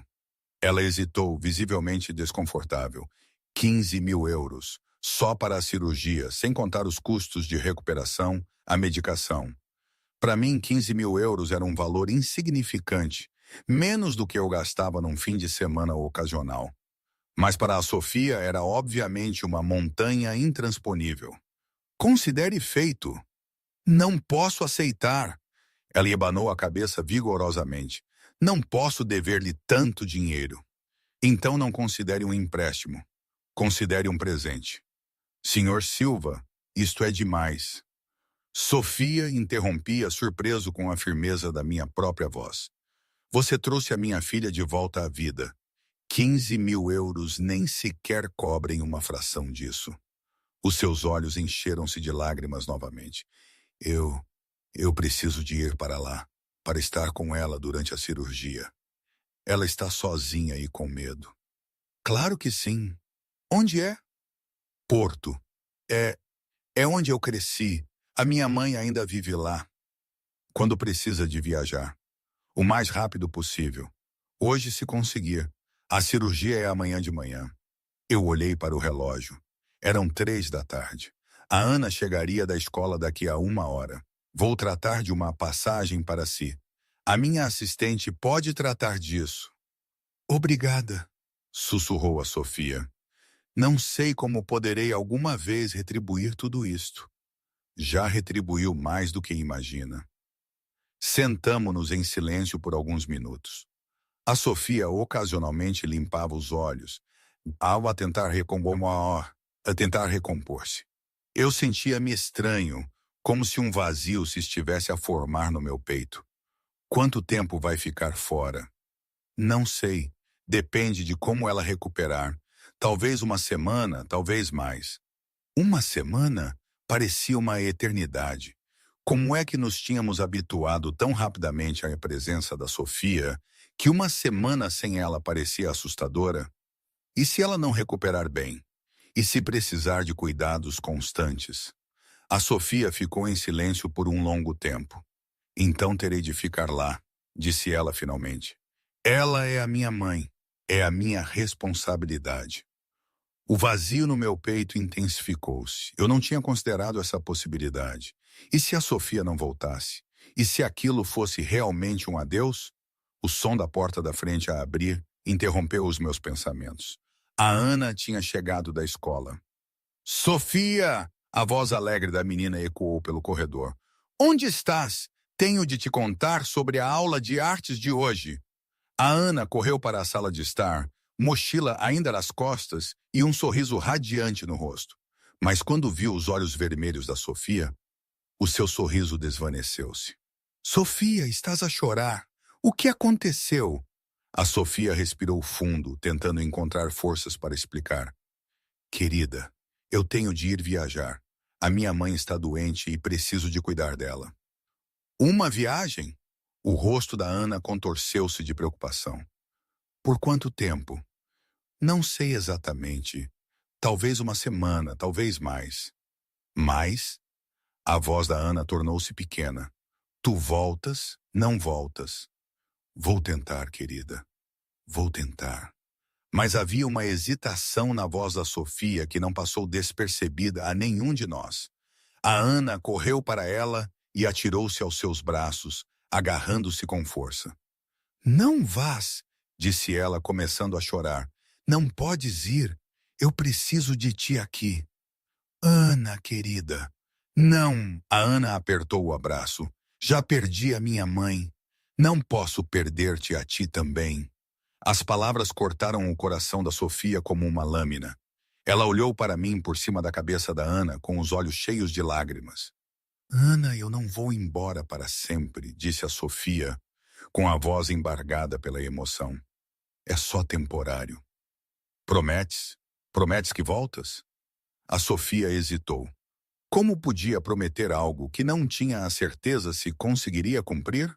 Ela hesitou, visivelmente desconfortável. 15.000 euros, só para a cirurgia, sem contar os custos de recuperação, a medicação. Para mim, 15.000 euros era um valor insignificante, menos do que eu gastava num fim de semana ocasional. Mas para a Sofia era obviamente uma montanha intransponível. Considere feito. Não posso aceitar. Ela abanou a cabeça vigorosamente. Não posso dever-lhe tanto dinheiro. Então não considere um empréstimo. Considere um presente. Senhor Silva, isto é demais. Sofia interrompia, surpreso com a firmeza da minha própria voz. Você trouxe a minha filha de volta à vida. 15.000 euros nem sequer cobrem uma fração disso. Os seus olhos encheram-se de lágrimas novamente. Eu preciso de ir para lá, para estar com ela durante a cirurgia. Ela está sozinha e com medo. Claro que sim. Onde é? Porto. É onde eu cresci. A minha mãe ainda vive lá. Quando precisa de viajar. O mais rápido possível. Hoje, se conseguir. A cirurgia é amanhã de manhã. Eu olhei para o relógio. Eram 3 da tarde. A Ana chegaria da escola daqui a 1 hora. Vou tratar de uma passagem para si. A minha assistente pode tratar disso. Obrigada, sussurrou a Sofia. Não sei como poderei alguma vez retribuir tudo isto. Já retribuiu mais do que imagina. Sentamo-nos em silêncio por alguns minutos. A Sofia ocasionalmente limpava os olhos, a tentar recompor-se. Eu sentia-me estranho, como se um vazio se estivesse a formar no meu peito. Quanto tempo vai ficar fora? Não sei. Depende de como ela recuperar. Talvez uma semana, talvez mais. Uma semana parecia uma eternidade. Como é que nos tínhamos habituado tão rapidamente à presença da Sofia, que uma semana sem ela parecia assustadora? E se ela não recuperar bem? E se precisar de cuidados constantes? A Sofia ficou em silêncio por um longo tempo. Então terei de ficar lá, disse ela finalmente. Ela é a minha mãe, é a minha responsabilidade. O vazio no meu peito intensificou-se. Eu não tinha considerado essa possibilidade. E se a Sofia não voltasse? E se aquilo fosse realmente um adeus? O som da porta da frente a abrir interrompeu os meus pensamentos. A Ana tinha chegado da escola. Sofia! A voz alegre da menina ecoou pelo corredor. Onde estás? Tenho de te contar sobre a aula de artes de hoje. A Ana correu para a sala de estar, mochila ainda nas costas e um sorriso radiante no rosto. Mas quando viu os olhos vermelhos da Sofia, o seu sorriso desvaneceu-se. Sofia, estás a chorar. O que aconteceu? A Sofia respirou fundo, tentando encontrar forças para explicar. Querida, eu tenho de ir viajar. A minha mãe está doente e preciso de cuidar dela. Uma viagem? O rosto da Ana contorceu-se de preocupação. Por quanto tempo? Não sei exatamente. Talvez uma semana, talvez mais. Mais? A voz da Ana tornou-se pequena. Tu voltas, não voltas. Vou tentar, querida. Vou tentar. Mas havia uma hesitação na voz da Sofia que não passou despercebida a nenhum de nós. A Ana correu para ela e atirou-se aos seus braços, agarrando-se com força. Não vás, disse ela, começando a chorar. Não podes ir. Eu preciso de ti aqui. Ana, querida. Não, a Ana apertou o abraço. Já perdi a minha mãe. Não posso perder-te a ti também. As palavras cortaram o coração da Sofia como uma lâmina. Ela olhou para mim por cima da cabeça da Ana, com os olhos cheios de lágrimas. Ana, eu não vou embora para sempre, disse a Sofia, com a voz embargada pela emoção. é só temporário. Prometes? Prometes que voltas? A Sofia hesitou. Como podia prometer algo que não tinha a certeza se conseguiria cumprir?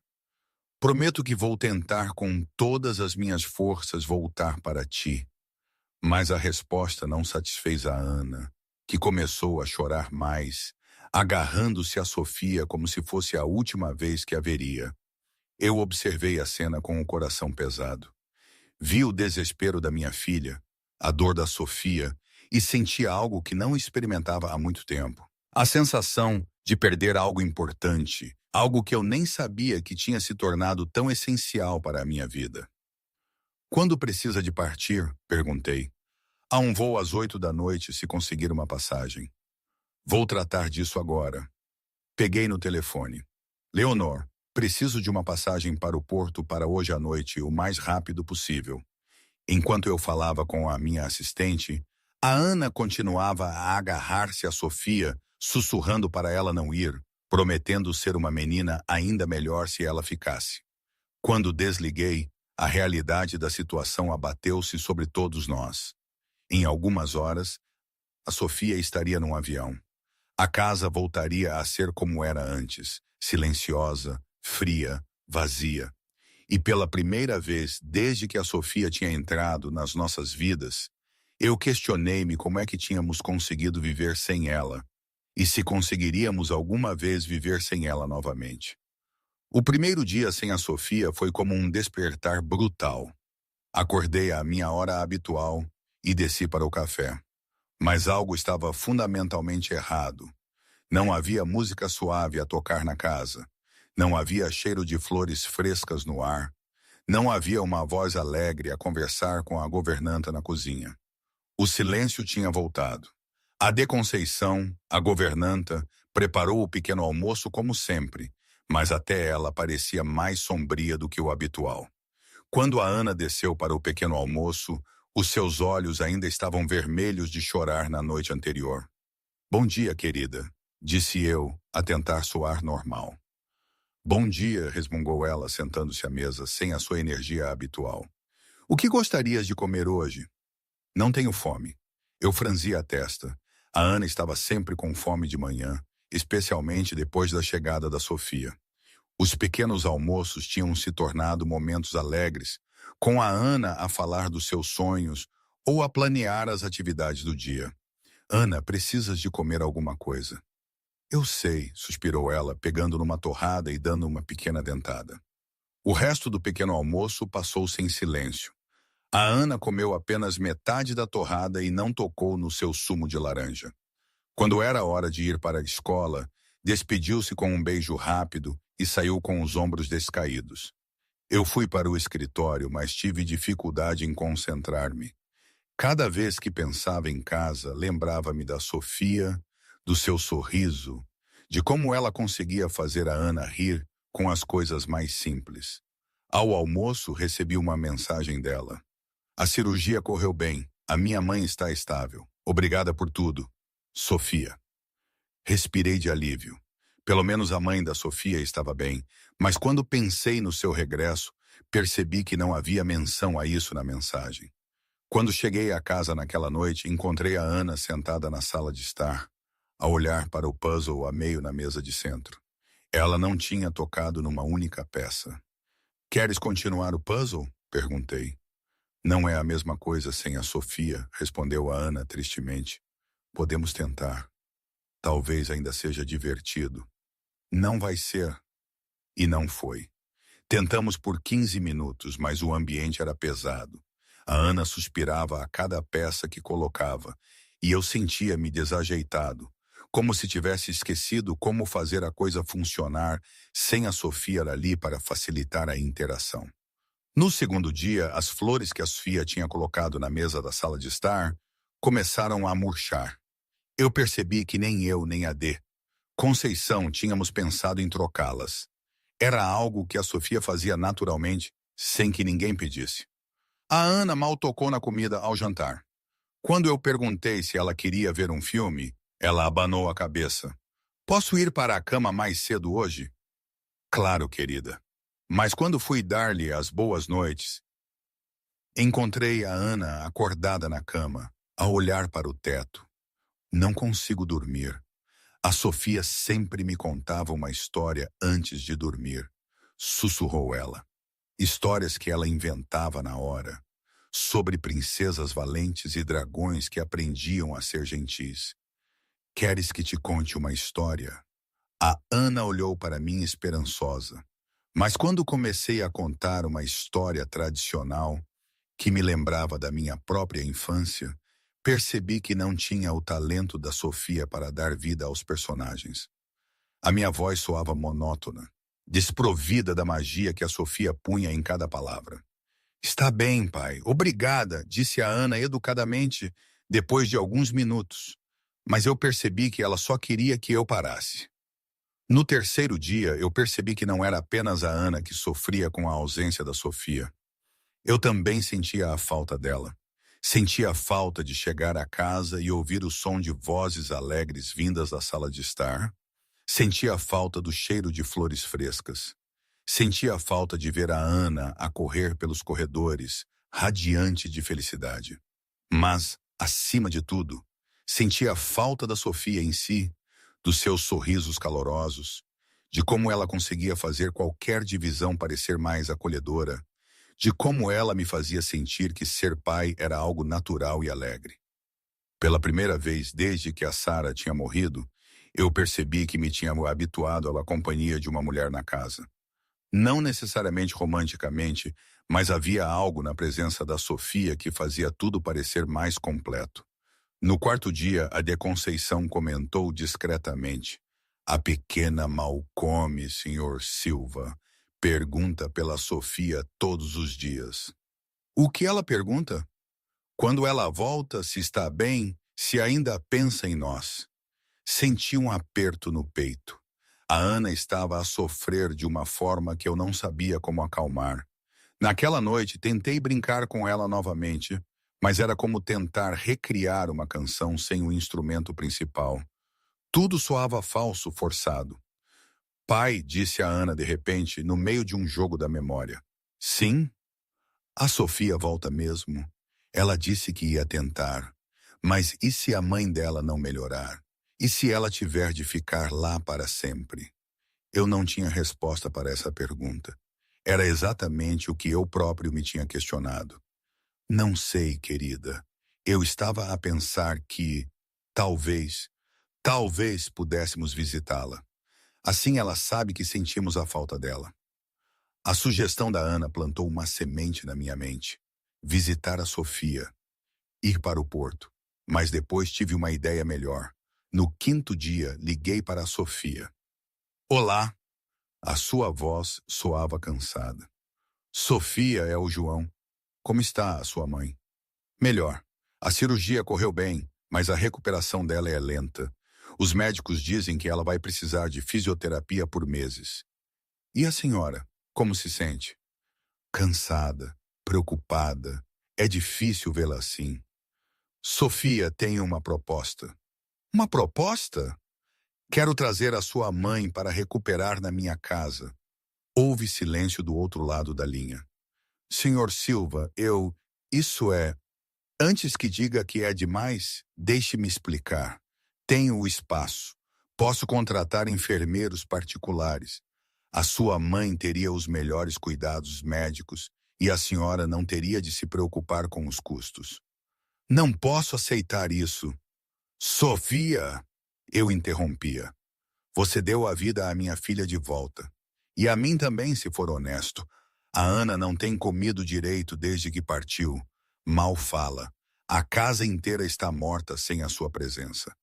Prometo que vou tentar com todas as minhas forças voltar para ti. Mas a resposta não satisfez a Ana, que começou a chorar mais, agarrando-se a Sofia como se fosse a última vez que a veria. Eu observei a cena com o coração pesado. Vi o desespero da minha filha, a dor da Sofia, e senti algo que não experimentava há muito tempo. A sensação de perder algo importante, algo que eu nem sabia que tinha se tornado tão essencial para a minha vida. Quando precisa de partir? Perguntei. Há um voo às 8 da noite se conseguir uma passagem. Vou tratar disso agora. Peguei no telefone. Leonor, preciso de uma passagem para o porto para hoje à noite o mais rápido possível. Enquanto eu falava com a minha assistente, a Ana continuava a agarrar-se a Sofia, sussurrando para ela não ir, prometendo ser uma menina ainda melhor se ela ficasse. Quando desliguei, a realidade da situação abateu-se sobre todos nós. Em algumas horas, a Sofia estaria num avião. A casa voltaria a ser como era antes, silenciosa, fria, vazia. E pela primeira vez desde que a Sofia tinha entrado nas nossas vidas, eu questionei-me como é que tínhamos conseguido viver sem ela, e se conseguiríamos alguma vez viver sem ela novamente. O primeiro dia sem a Sofia foi como um despertar brutal. Acordei à minha hora habitual e desci para o café. Mas algo estava fundamentalmente errado. Não havia música suave a tocar na casa. Não havia cheiro de flores frescas no ar. Não havia uma voz alegre a conversar com a governanta na cozinha. O silêncio tinha voltado. A de Conceição, a governanta, preparou o pequeno almoço como sempre, mas até ela parecia mais sombria do que o habitual. Quando a Ana desceu para o pequeno almoço, os seus olhos ainda estavam vermelhos de chorar na noite anterior. Bom dia, querida, disse eu, a tentar soar normal. Bom dia, resmungou ela, sentando-se à mesa, sem a sua energia habitual. O que gostarias de comer hoje? Não tenho fome. Eu franzi a testa. A Ana estava sempre com fome de manhã, especialmente depois da chegada da Sofia. Os pequenos almoços tinham se tornado momentos alegres, com a Ana a falar dos seus sonhos ou a planear as atividades do dia. Ana, precisas de comer alguma coisa. Eu sei, suspirou ela, pegando numa torrada e dando uma pequena dentada. O resto do pequeno almoço passou-se em silêncio. A Ana comeu apenas metade da torrada e não tocou no seu sumo de laranja. Quando era hora de ir para a escola, despediu-se com um beijo rápido e saiu com os ombros descaídos. Eu fui para o escritório, mas tive dificuldade em concentrar-me. Cada vez que pensava em casa, lembrava-me da Sofia, do seu sorriso, de como ela conseguia fazer a Ana rir com as coisas mais simples. Ao almoço, recebi uma mensagem dela. A cirurgia correu bem. A minha mãe está estável. Obrigada por tudo. Sofia. Respirei de alívio. Pelo menos a mãe da Sofia estava bem, mas quando pensei no seu regresso, percebi que não havia menção a isso na mensagem. Quando cheguei à casa naquela noite, encontrei a Ana sentada na sala de estar, a olhar para o puzzle a meio na mesa de centro. Ela não tinha tocado numa única peça. Queres continuar o puzzle? Perguntei. Não é a mesma coisa sem a Sofia, respondeu a Ana tristemente. Podemos tentar. Talvez ainda seja divertido. Não vai ser. E não foi. Tentamos por 15 minutos, mas o ambiente era pesado. A Ana suspirava a cada peça que colocava, e eu sentia-me desajeitado, como se tivesse esquecido como fazer a coisa funcionar sem a Sofia ali para facilitar a interação. No segundo dia, as flores que a Sofia tinha colocado na mesa da sala de estar começaram a murchar. Eu percebi que nem eu nem a D. Conceição tínhamos pensado em trocá-las. Era algo que a Sofia fazia naturalmente, sem que ninguém pedisse. A Ana mal tocou na comida ao jantar. Quando eu perguntei se ela queria ver um filme, ela abanou a cabeça. Posso ir para a cama mais cedo hoje? Claro, querida. Mas quando fui dar-lhe as boas noites, Encontrei a Ana acordada na cama, a olhar para o teto. Não consigo dormir. A Sofia sempre me contava uma história antes de dormir, sussurrou ela. Histórias que ela inventava na hora, sobre princesas valentes e dragões que aprendiam a ser gentis. Queres que te conte uma história? A Ana olhou para mim esperançosa. Mas quando comecei a contar uma história tradicional, que me lembrava da minha própria infância, percebi que não tinha o talento da Sofia para dar vida aos personagens. A minha voz soava monótona, desprovida da magia que a Sofia punha em cada palavra. Está bem, pai. Obrigada, disse a Ana educadamente, depois de alguns minutos. Mas eu percebi que ela só queria que eu parasse. No terceiro dia, eu percebi que não era apenas a Ana que sofria com a ausência da Sofia. Eu também sentia a falta dela. Sentia a falta de chegar a casa e ouvir o som de vozes alegres vindas da sala de estar. Sentia a falta do cheiro de flores frescas. Sentia a falta de ver a Ana a correr pelos corredores, radiante de felicidade. Mas, acima de tudo, sentia a falta da Sofia em si, dos seus sorrisos calorosos, de como ela conseguia fazer qualquer divisão parecer mais acolhedora, de como ela me fazia sentir que ser pai era algo natural e alegre. Pela primeira vez desde que a Sara tinha morrido, eu percebi que me tinha habituado à companhia de uma mulher na casa. Não necessariamente romanticamente, mas havia algo na presença da Sofia que fazia tudo parecer mais completo. No quarto dia, a de Conceição comentou discretamente: "A pequena mal come, senhor Silva. Pergunta pela Sofia todos os dias." O que ela pergunta? Quando ela volta, se está bem, se ainda pensa em nós. Senti um aperto no peito. A Ana estava a sofrer de uma forma que eu não sabia como acalmar. Naquela noite, tentei brincar com ela novamente, mas era como tentar recriar uma canção sem o instrumento principal. Tudo soava falso, forçado. "Pai", disse a Ana de repente, no meio de um jogo da memória. "Sim?" "A Sofia volta mesmo. Ela disse que ia tentar. Mas e se a mãe dela não melhorar? E se ela tiver de ficar lá para sempre?" Eu não tinha resposta para essa pergunta. Era exatamente o que eu próprio me tinha questionado. "Não sei, querida. Eu estava a pensar que, talvez, talvez pudéssemos visitá-la. Assim ela sabe que sentimos a falta dela." A sugestão da Ana plantou uma semente na minha mente. Visitar a Sofia. Ir para o porto. Mas depois tive uma ideia melhor. No quinto dia, liguei para a Sofia. "Olá." A sua voz soava cansada. "Sofia, é o João. Como está a sua mãe?" "Melhor. A cirurgia correu bem, mas a recuperação dela é lenta. Os médicos dizem que ela vai precisar de fisioterapia por meses." "E a senhora, como se sente?" "Cansada, preocupada. É difícil vê-la assim." "Sofia tem uma proposta." "Uma proposta?" "Quero trazer a sua mãe para recuperar na minha casa." Houve silêncio do outro lado da linha. "Senhor Silva, Isso é... Antes que diga que é demais, deixe-me explicar. Tenho o espaço. Posso contratar enfermeiros particulares. A sua mãe teria os melhores cuidados médicos e a senhora não teria de se preocupar com os custos." "Não posso aceitar isso." "Sofia!" Eu interrompia. "Você deu a vida à minha filha de volta. E a mim também, se for honesto. A Ana não tem comido direito desde que partiu. Mal fala. A casa inteira está morta sem a sua presença."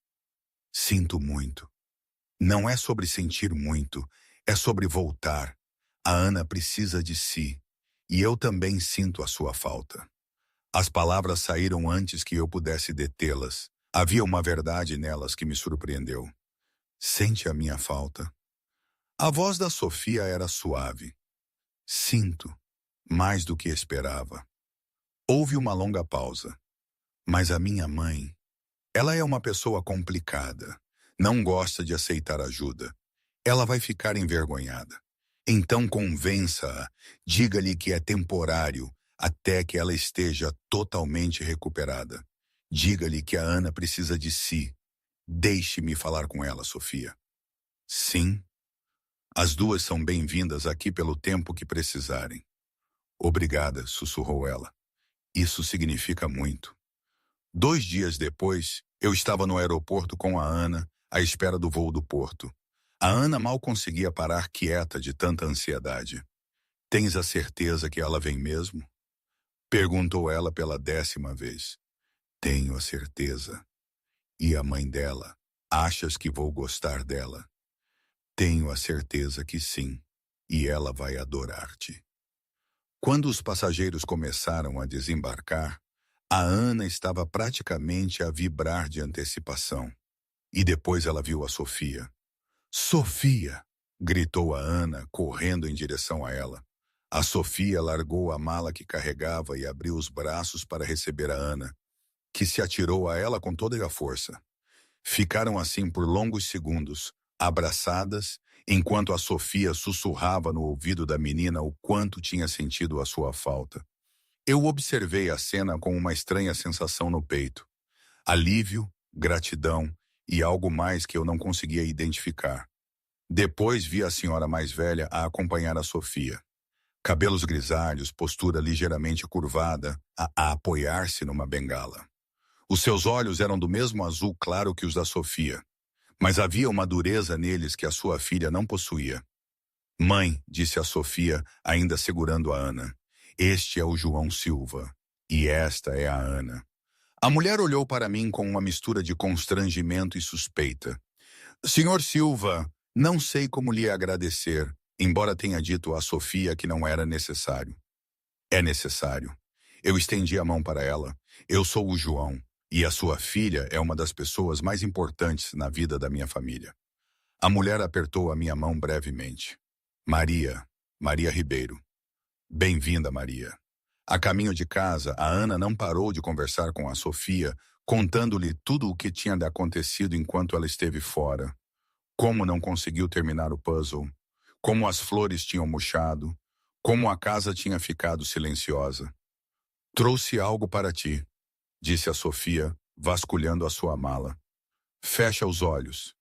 "Sinto muito." "Não é sobre sentir muito, é sobre voltar. A Ana precisa de si. E eu também sinto a sua falta." As palavras saíram antes que eu pudesse detê-las. Havia uma verdade nelas que me surpreendeu. "Sente a minha falta?" A voz da Sofia era suave. "Sinto, mais do que esperava." Houve uma longa pausa. "Mas a minha mãe, ela é uma pessoa complicada. Não gosta de aceitar ajuda. Ela vai ficar envergonhada. Então convença-a, diga-lhe que é temporário. até que ela esteja totalmente recuperada. Diga-lhe que a Ana precisa de si. Deixe-me falar com ela, Sofia. Sim, as duas são bem-vindas aqui pelo tempo que precisarem. Obrigada, sussurrou ela. Isso significa muito. 2 dias depois, eu estava no aeroporto com a Ana, à espera do voo do Porto. A Ana mal conseguia parar quieta de tanta ansiedade. Tens a certeza que ela vem mesmo? Perguntou ela pela 10ª vez. Tenho a certeza. E a mãe dela? Achas que vou gostar dela? Tenho a certeza que sim. E ela vai adorar-te. Quando os passageiros começaram a desembarcar, a Ana estava praticamente a vibrar de antecipação. E depois ela viu a Sofia. Sofia! Gritou a Ana, correndo em direção a ela. A Sofia largou a mala que carregava e abriu os braços para receber a Ana, que se atirou a ela com toda a força. Ficaram assim por longos segundos, abraçadas, enquanto a Sofia sussurrava no ouvido da menina o quanto tinha sentido a sua falta. Eu observei a cena com uma estranha sensação no peito. Alívio, gratidão e algo mais que eu não conseguia identificar. Depois vi a senhora mais velha a acompanhar a Sofia. Cabelos grisalhos, postura ligeiramente curvada, a apoiar-se numa bengala. Os seus olhos eram do mesmo azul claro que os da Sofia, mas havia uma dureza neles que a sua filha não possuía. Mãe, disse a Sofia, ainda segurando a Ana, este é o João Silva, e esta é a Ana. A mulher olhou para mim com uma mistura de constrangimento e suspeita. Senhor Silva, não sei como lhe agradecer, embora tenha dito a Sofia que não era necessário. É necessário. Eu estendi a mão para ela. Eu sou o João, e a sua filha é uma das pessoas mais importantes na vida da minha família. A mulher apertou a minha mão brevemente. Maria, Maria Ribeiro. Bem-vinda, Maria. A caminho de casa, a Ana não parou de conversar com a Sofia, contando-lhe tudo o que tinha acontecido enquanto ela esteve fora. Como não conseguiu terminar o puzzle, como as flores tinham murchado, como a casa tinha ficado silenciosa. Trouxe algo para ti, disse a Sofia, vasculhando a sua mala. Fecha os olhos.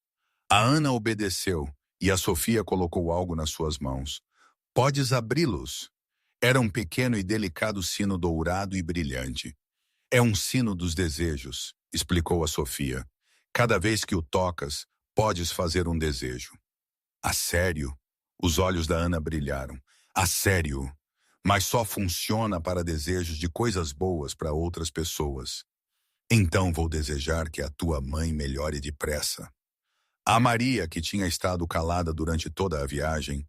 A Ana obedeceu e a Sofia colocou algo nas suas mãos. Podes abri-los. Era um pequeno e delicado sino dourado e brilhante. É um sino dos desejos, explicou a Sofia. Cada vez que o tocas, podes fazer um desejo. A sério? Os olhos da Ana brilharam. A sério? Mas só funciona para desejos de coisas boas para outras pessoas. Então vou desejar que a tua mãe melhore depressa. A Maria, que tinha estado calada durante toda a viagem,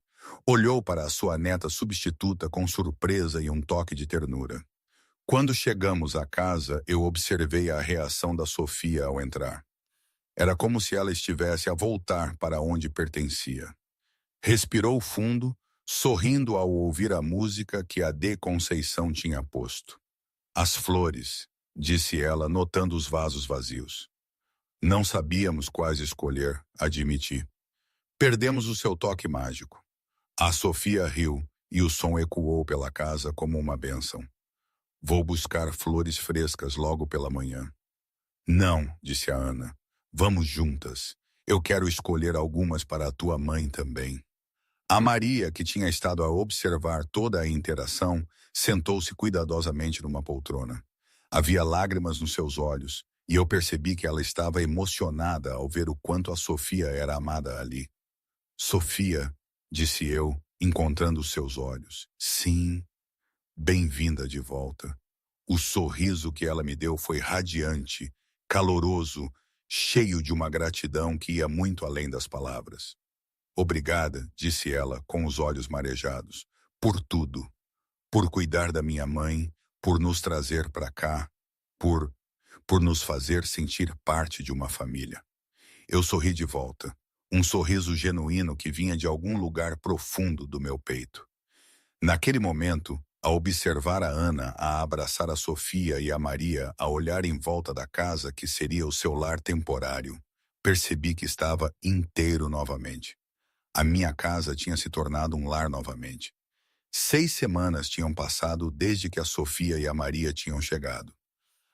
olhou para a sua neta substituta com surpresa e um toque de ternura. Quando chegamos à casa, eu observei a reação da Sofia ao entrar. Era como se ela estivesse a voltar para onde pertencia. Respirou fundo, sorrindo ao ouvir a música que a D. Conceição tinha posto. As flores, disse ela, notando os vasos vazios. Não sabíamos quais escolher, admiti. Perdemos o seu toque mágico. A Sofia riu e o som ecoou pela casa como uma bênção. Vou buscar flores frescas logo pela manhã. Não, disse a Ana. Vamos juntas. Eu quero escolher algumas para a tua mãe também. A Maria, que tinha estado a observar toda a interação, sentou-se cuidadosamente numa poltrona. Havia lágrimas nos seus olhos, e eu percebi que ela estava emocionada ao ver o quanto a Sofia era amada ali. Sofia, disse eu, encontrando os seus olhos. Sim, bem-vinda de volta. O sorriso que ela me deu foi radiante, caloroso, cheio de uma gratidão que ia muito além das palavras. Obrigada, disse ela, com os olhos marejados, por tudo. Por cuidar da minha mãe, por nos trazer para cá, por nos fazer sentir parte de uma família. Eu sorri de volta, um sorriso genuíno que vinha de algum lugar profundo do meu peito. Naquele momento, a observar a Ana, a abraçar a Sofia e a Maria, a olhar em volta da casa que seria o seu lar temporário, percebi que estava inteiro novamente. A minha casa tinha se tornado um lar novamente. 6 semanas tinham passado desde que a Sofia e a Maria tinham chegado.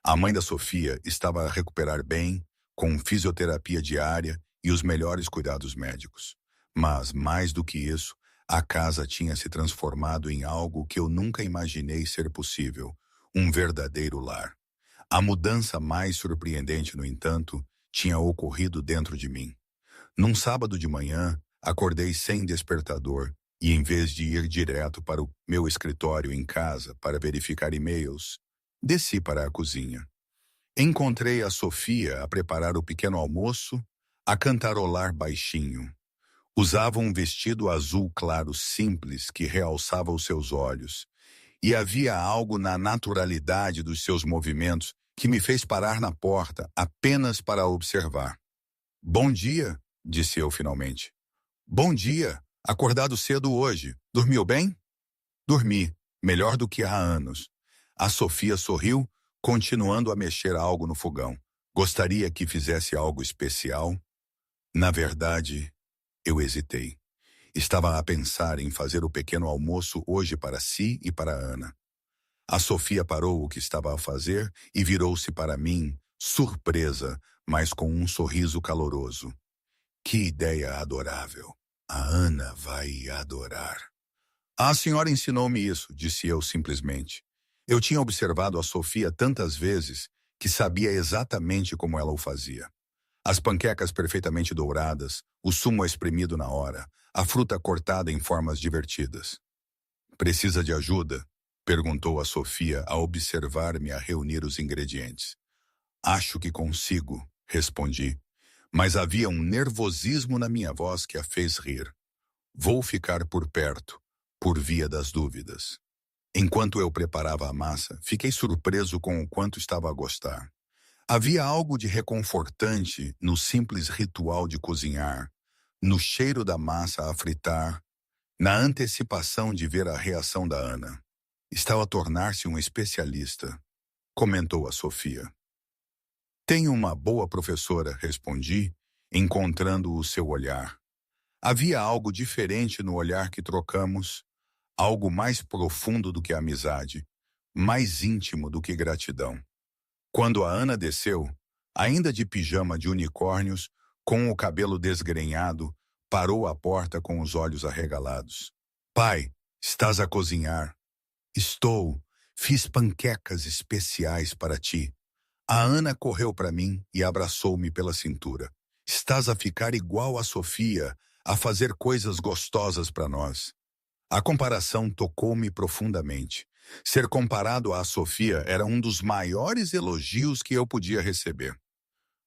A mãe da Sofia estava a recuperar bem, com fisioterapia diária e os melhores cuidados médicos. Mas, mais do que isso, a casa tinha se transformado em algo que eu nunca imaginei ser possível, um verdadeiro lar. A mudança mais surpreendente, no entanto, tinha ocorrido dentro de mim. Num sábado de manhã, acordei sem despertador e, em vez de ir direto para o meu escritório em casa para verificar e-mails, desci para a cozinha. Encontrei a Sofia a preparar o pequeno almoço, a cantarolar baixinho. Usava um vestido azul claro simples que realçava os seus olhos, e havia algo na naturalidade dos seus movimentos que me fez parar na porta apenas para observar. Bom dia, disse eu finalmente. Bom dia, acordado cedo hoje. Dormiu bem? Dormi, melhor do que há anos. A Sofia sorriu, continuando a mexer algo no fogão. Gostaria que fizesse algo especial? Na verdade, eu hesitei. Estava a pensar em fazer o pequeno almoço hoje para si e para Ana. A Sofia parou o que estava a fazer e virou-se para mim, surpresa, mas com um sorriso caloroso. Que ideia adorável! A Ana vai adorar. A senhora ensinou-me isso, disse eu simplesmente. Eu tinha observado a Sofia tantas vezes que sabia exatamente como ela o fazia. As panquecas perfeitamente douradas, o sumo espremido na hora, a fruta cortada em formas divertidas. Precisa de ajuda? Perguntou a Sofia ao observar-me a reunir os ingredientes. Acho que consigo, respondi, mas havia um nervosismo na minha voz que a fez rir. Vou ficar por perto, por via das dúvidas. Enquanto eu preparava a massa, fiquei surpreso com o quanto estava a gostar. Havia algo de reconfortante no simples ritual de cozinhar, no cheiro da massa a fritar, na antecipação de ver a reação da Ana. Estava a tornar-se um especialista, comentou a Sofia. Tenho uma boa professora, respondi, encontrando o seu olhar. Havia algo diferente no olhar que trocamos, algo mais profundo do que a amizade, mais íntimo do que gratidão. Quando a Ana desceu, ainda de pijama de unicórnios, com o cabelo desgrenhado, parou à porta com os olhos arregalados. Pai, estás a cozinhar? Estou. Fiz panquecas especiais para ti. A Ana correu para mim e abraçou-me pela cintura. Estás a ficar igual a Sofia, a fazer coisas gostosas para nós. A comparação tocou-me profundamente. Ser comparado à Sofia era um dos maiores elogios que eu podia receber.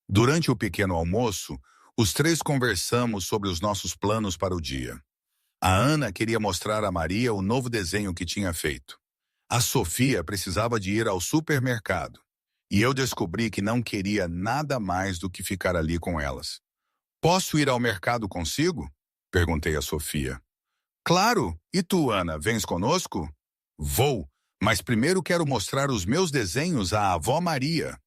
Durante o pequeno almoço, os três conversamos sobre os nossos planos para o dia. A Ana queria mostrar a Maria o novo desenho que tinha feito. A Sofia precisava de ir ao supermercado. E eu descobri que não queria nada mais do que ficar ali com elas. Posso ir ao mercado consigo? Perguntei a Sofia. Claro! E tu, Ana, vens conosco? Vou, mas primeiro quero mostrar os meus desenhos à avó Maria.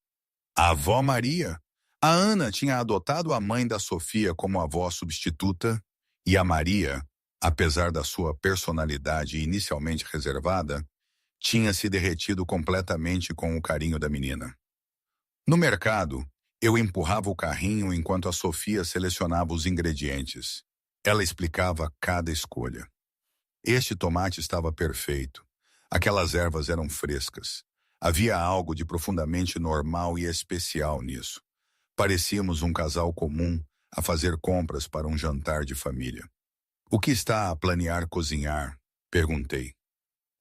A avó Maria? A Ana tinha adotado a mãe da Sofia como avó substituta e a Maria, apesar da sua personalidade inicialmente reservada, tinha se derretido completamente com o carinho da menina. No mercado, eu empurrava o carrinho enquanto a Sofia selecionava os ingredientes. Ela explicava cada escolha. Este tomate estava perfeito. Aquelas ervas eram frescas. Havia algo de profundamente normal e especial nisso. Parecíamos um casal comum a fazer compras para um jantar de família. O que está a planear cozinhar? Perguntei.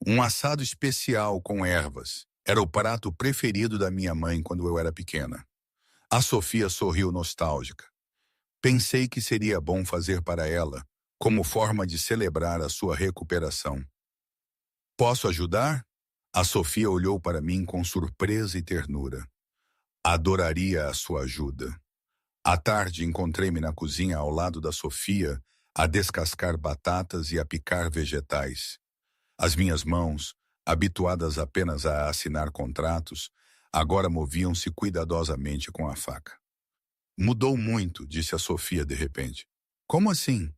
Um assado especial com ervas. Era o prato preferido da minha mãe quando eu era pequena. A Sofia sorriu nostálgica. Pensei que seria bom fazer para ela, como forma de celebrar a sua recuperação. Posso ajudar? A Sofia olhou para mim com surpresa e ternura. Adoraria a sua ajuda. À tarde encontrei-me na cozinha ao lado da Sofia, a descascar batatas e a picar vegetais. As minhas mãos, habituadas apenas a assinar contratos, agora moviam-se cuidadosamente com a faca. Mudou muito, disse a Sofia de repente. Como assim?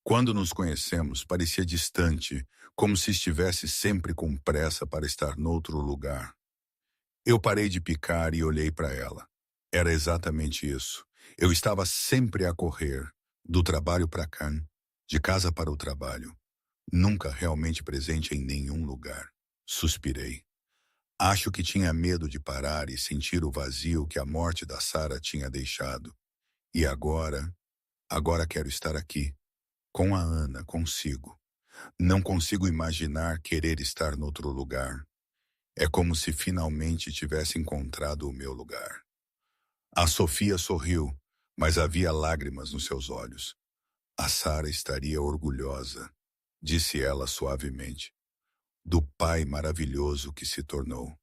Quando nos conhecemos, parecia distante, como se estivesse sempre com pressa para estar noutro lugar. Eu parei de picar e olhei para ela. Era exatamente isso. Eu estava sempre a correr, do trabalho para cá, de casa para o trabalho, nunca realmente presente em nenhum lugar. Suspirei. Acho que tinha medo de parar e sentir o vazio que a morte da Sara tinha deixado. E agora quero estar aqui, com a Ana, consigo. Não consigo imaginar querer estar noutro lugar. É como se finalmente tivesse encontrado o meu lugar. A Sofia sorriu, mas havia lágrimas nos seus olhos. A Sara estaria orgulhosa, disse ela suavemente, do pai maravilhoso que se tornou.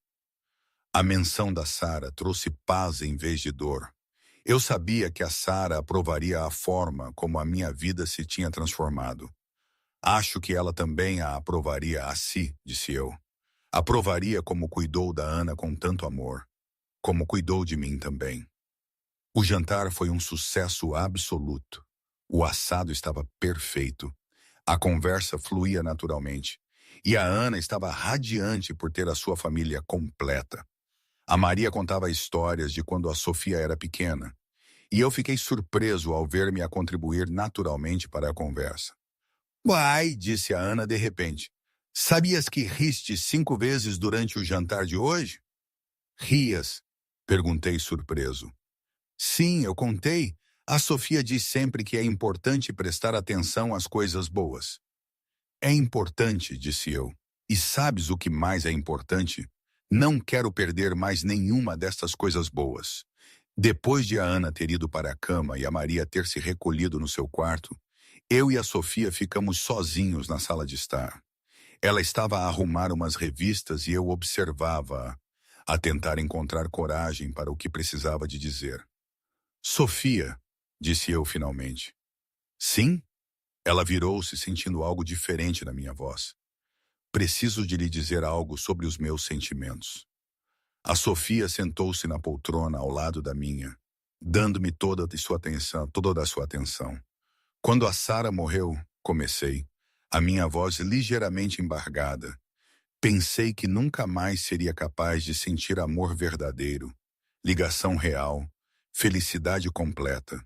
A menção da Sara trouxe paz em vez de dor. Eu sabia que a Sara aprovaria a forma como a minha vida se tinha transformado. Acho que ela também a aprovaria a si, disse eu. Aprovaria como cuidou da Ana com tanto amor, como cuidou de mim também. O jantar foi um sucesso absoluto. O assado estava perfeito. A conversa fluía naturalmente. E a Ana estava radiante por ter a sua família completa. A Maria contava histórias de quando a Sofia era pequena. E eu fiquei surpreso ao ver-me a contribuir naturalmente para a conversa. Uai, disse a Ana de repente. Sabias que riste 5 vezes durante o jantar de hoje? Rias? Perguntei surpreso. Sim, eu contei. A Sofia diz sempre que é importante prestar atenção às coisas boas. É importante, disse eu. E sabes o que mais é importante? Não quero perder mais nenhuma destas coisas boas. Depois de a Ana ter ido para a cama e a Maria ter se recolhido no seu quarto, eu e a Sofia ficamos sozinhos na sala de estar. Ela estava a arrumar umas revistas e eu observava-a, a tentar encontrar coragem para o que precisava de dizer. Sofia, disse eu finalmente. Sim? Ela virou-se sentindo algo diferente na minha voz. Preciso de lhe dizer algo sobre os meus sentimentos. A Sofia sentou-se na poltrona ao lado da minha, dando-me toda a sua atenção. Quando a Sara morreu, comecei, a minha voz ligeiramente embargada. Pensei que nunca mais seria capaz de sentir amor verdadeiro, ligação real, felicidade completa.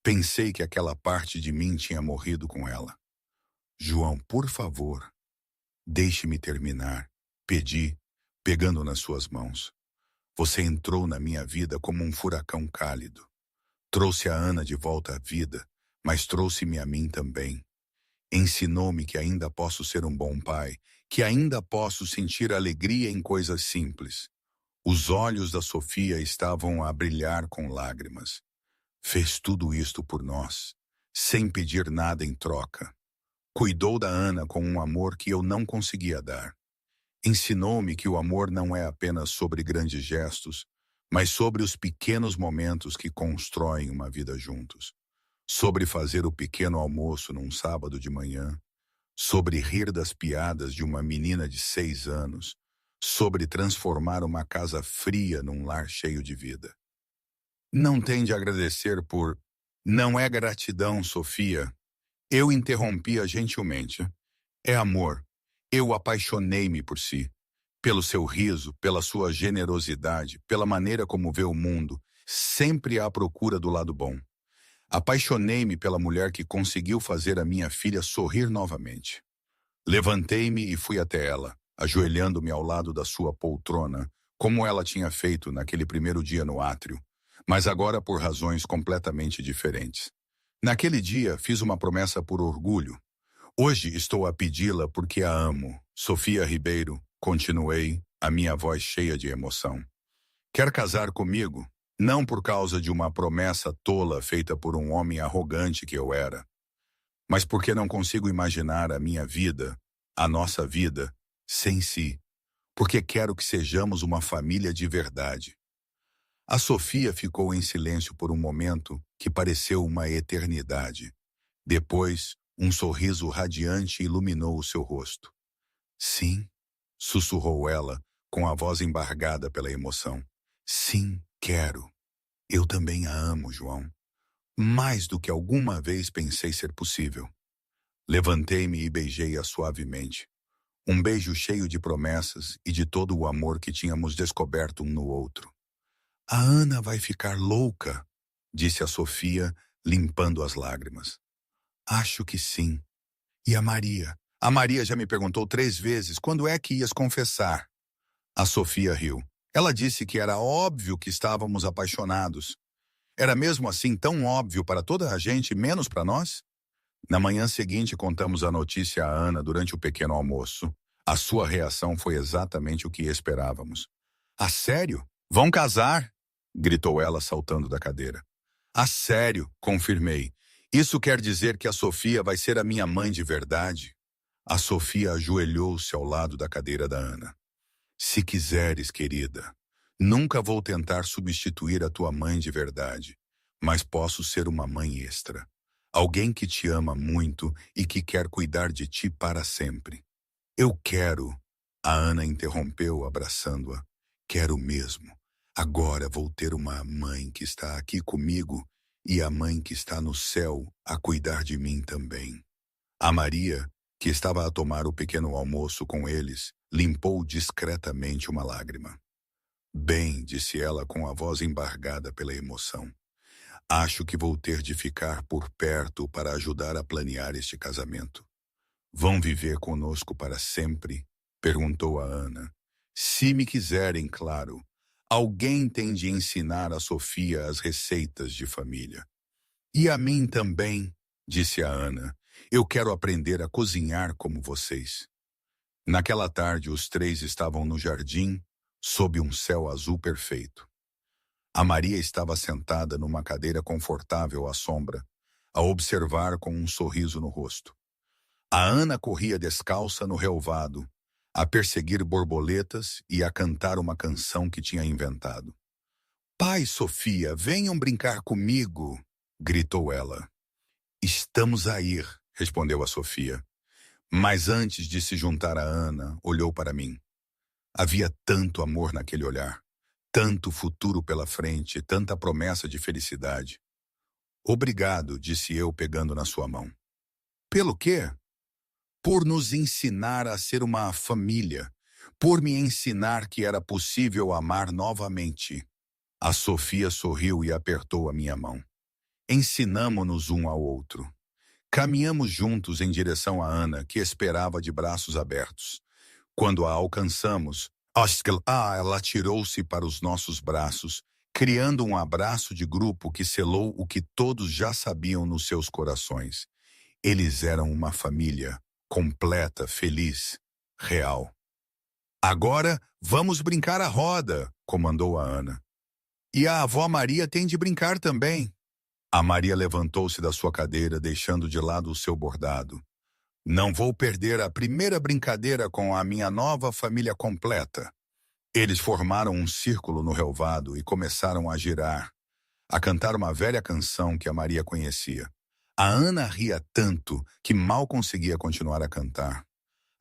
Pensei que aquela parte de mim tinha morrido com ela. João, por favor, deixe-me terminar, pedi, pegando nas suas mãos. Você entrou na minha vida como um furacão cálido. Trouxe a Ana de volta à vida, mas trouxe-me a mim também. Ensinou-me que ainda posso ser um bom pai, que ainda posso sentir alegria em coisas simples. Os olhos da Sofia estavam a brilhar com lágrimas. Fez tudo isto por nós, sem pedir nada em troca. Cuidou da Ana com um amor que eu não conseguia dar. Ensinou-me que o amor não é apenas sobre grandes gestos, mas sobre os pequenos momentos que constroem uma vida juntos. Sobre fazer o pequeno almoço num sábado de manhã, sobre rir das piadas de uma menina de 6 anos, sobre transformar uma casa fria num lar cheio de vida. Não tem de agradecer por... Não é gratidão, Sofia. Eu interrompi-a gentilmente. É amor. Eu apaixonei-me por si. Pelo seu riso, pela sua generosidade, pela maneira como vê o mundo, sempre à procura do lado bom. Apaixonei-me pela mulher que conseguiu fazer a minha filha sorrir novamente. Levantei-me e fui até ela, ajoelhando-me ao lado da sua poltrona, como ela tinha feito naquele primeiro dia no átrio, mas agora por razões completamente diferentes. Naquele dia, fiz uma promessa por orgulho. Hoje estou a pedi-la porque a amo. Sofia Ribeiro, continuei, a minha voz cheia de emoção. Quer casar comigo? Não por causa de uma promessa tola feita por um homem arrogante que eu era, mas porque não consigo imaginar a minha vida, a nossa vida, sem si. Porque quero que sejamos uma família de verdade. A Sofia ficou em silêncio por um momento que pareceu uma eternidade. Depois, um sorriso radiante iluminou o seu rosto. Sim, sussurrou ela, com a voz embargada pela emoção. Sim, quero. Eu também a amo, João. Mais do que alguma vez pensei ser possível. Levantei-me e beijei-a suavemente. Um beijo cheio de promessas e de todo o amor que tínhamos descoberto um no outro. A Ana vai ficar louca, disse a Sofia, limpando as lágrimas. Acho que sim. E a Maria? A Maria já me perguntou 3 vezes quando é que ias confessar. A Sofia riu. Ela disse que era óbvio que estávamos apaixonados. Era mesmo assim tão óbvio para toda a gente, menos para nós? Na manhã seguinte, contamos a notícia a Ana durante o pequeno almoço. A sua reação foi exatamente o que esperávamos. A sério? Vão casar? Gritou ela, saltando da cadeira. A sério, confirmei. Isso quer dizer que a Sofia vai ser a minha mãe de verdade? A Sofia ajoelhou-se ao lado da cadeira da Ana. Se quiseres, querida, nunca vou tentar substituir a tua mãe de verdade, mas posso ser uma mãe extra. Alguém que te ama muito e que quer cuidar de ti para sempre. Eu quero, a Ana interrompeu, abraçando-a. Quero mesmo. Agora vou ter uma mãe que está aqui comigo e a mãe que está no céu a cuidar de mim também. A Maria, que estava a tomar o pequeno almoço com eles, limpou discretamente uma lágrima. Bem, disse ela com a voz embargada pela emoção. Acho que vou ter de ficar por perto para ajudar a planear este casamento. Vão viver conosco para sempre? Perguntou a Ana. Se me quiserem, claro. Alguém tem de ensinar a Sofia as receitas de família. E a mim também, disse a Ana. Eu quero aprender a cozinhar como vocês. Naquela tarde, os 3 estavam no jardim, sob um céu azul perfeito. A Maria estava sentada numa cadeira confortável à sombra, a observar com um sorriso no rosto. A Ana corria descalça no relvado, a perseguir borboletas e a cantar uma canção que tinha inventado. Pai e Sofia, venham brincar comigo, gritou ela. Estamos a ir, respondeu a Sofia. Mas antes de se juntar a Ana, olhou para mim. Havia tanto amor naquele olhar, tanto futuro pela frente, tanta promessa de felicidade. Obrigado, disse eu pegando na sua mão. Pelo quê? Por nos ensinar a ser uma família, por me ensinar que era possível amar novamente. A Sofia sorriu e apertou a minha mão. Ensinamo-nos um ao outro. Caminhamos juntos em direção a Ana, que esperava de braços abertos. Quando a alcançamos, ela atirou-se para os nossos braços, criando um abraço de grupo que selou o que todos já sabiam nos seus corações. Eles eram uma família, completa, feliz, real. Agora, vamos brincar à roda, comandou a Ana. E a avó Maria tem de brincar também. A Maria levantou-se da sua cadeira, deixando de lado o seu bordado. Não vou perder a primeira brincadeira com a minha nova família completa. Eles formaram um círculo no relvado e começaram a girar, a cantar uma velha canção que a Maria conhecia. A Ana ria tanto que mal conseguia continuar a cantar.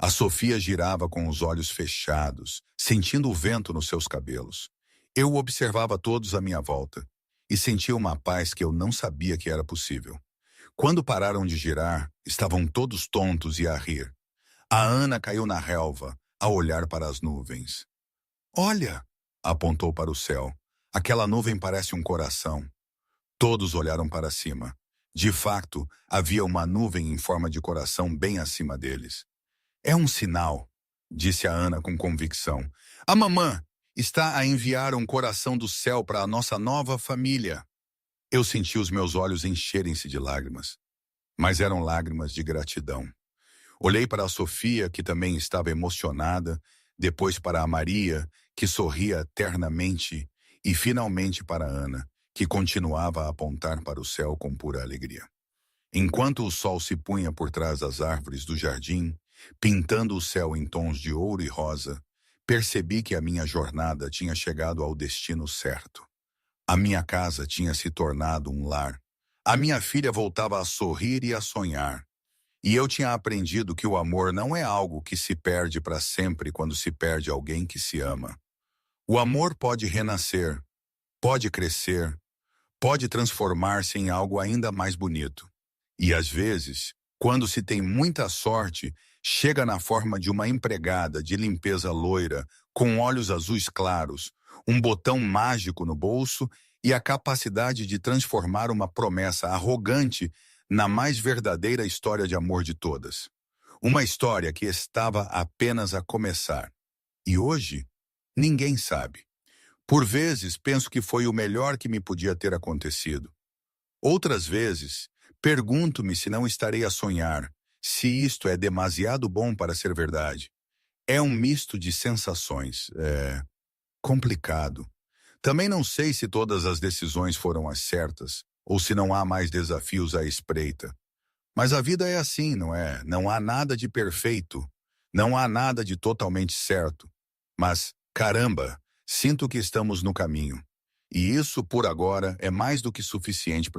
A Sofia girava com os olhos fechados, sentindo o vento nos seus cabelos. Eu observava todos à minha volta e sentia uma paz que eu não sabia que era possível. Quando pararam de girar, estavam todos tontos e a rir. A Ana caiu na relva, a olhar para as nuvens. Olha, apontou para o céu. Aquela nuvem parece um coração. Todos olharam para cima. De fato, havia uma nuvem em forma de coração bem acima deles. É um sinal, disse a Ana com convicção. A mamã está a enviar um coração do céu para a nossa nova família. Eu senti os meus olhos encherem-se de lágrimas, mas eram lágrimas de gratidão. Olhei para a Sofia, que também estava emocionada, depois para a Maria, que sorria ternamente, e finalmente para a Ana, que continuava a apontar para o céu com pura alegria. Enquanto o sol se punha por trás das árvores do jardim, pintando o céu em tons de ouro e rosa, percebi que a minha jornada tinha chegado ao destino certo. A minha casa tinha se tornado um lar. A minha filha voltava a sorrir e a sonhar. E eu tinha aprendido que o amor não é algo que se perde para sempre quando se perde alguém que se ama. O amor pode renascer, pode crescer, pode transformar-se em algo ainda mais bonito. E às vezes, Quando se tem muita sorte, chega na forma de uma empregada de limpeza loira, com olhos azuis claros, um botão mágico no bolso e a capacidade de transformar uma promessa arrogante na mais verdadeira história de amor de todas. Uma história que estava apenas a começar. E hoje, ninguém sabe. Por vezes, penso que foi o melhor que me podia ter acontecido. Outras vezes, pergunto-me se não estarei a sonhar, se isto é demasiado bom para ser verdade. É um misto de sensações. É complicado. Também não sei se todas as decisões foram as certas, ou se não há mais desafios à espreita. Mas a vida é assim, não é? Não há nada de perfeito. Não há nada de totalmente certo. Mas, caramba, sinto que estamos no caminho. E isso, por agora, é mais do que suficiente para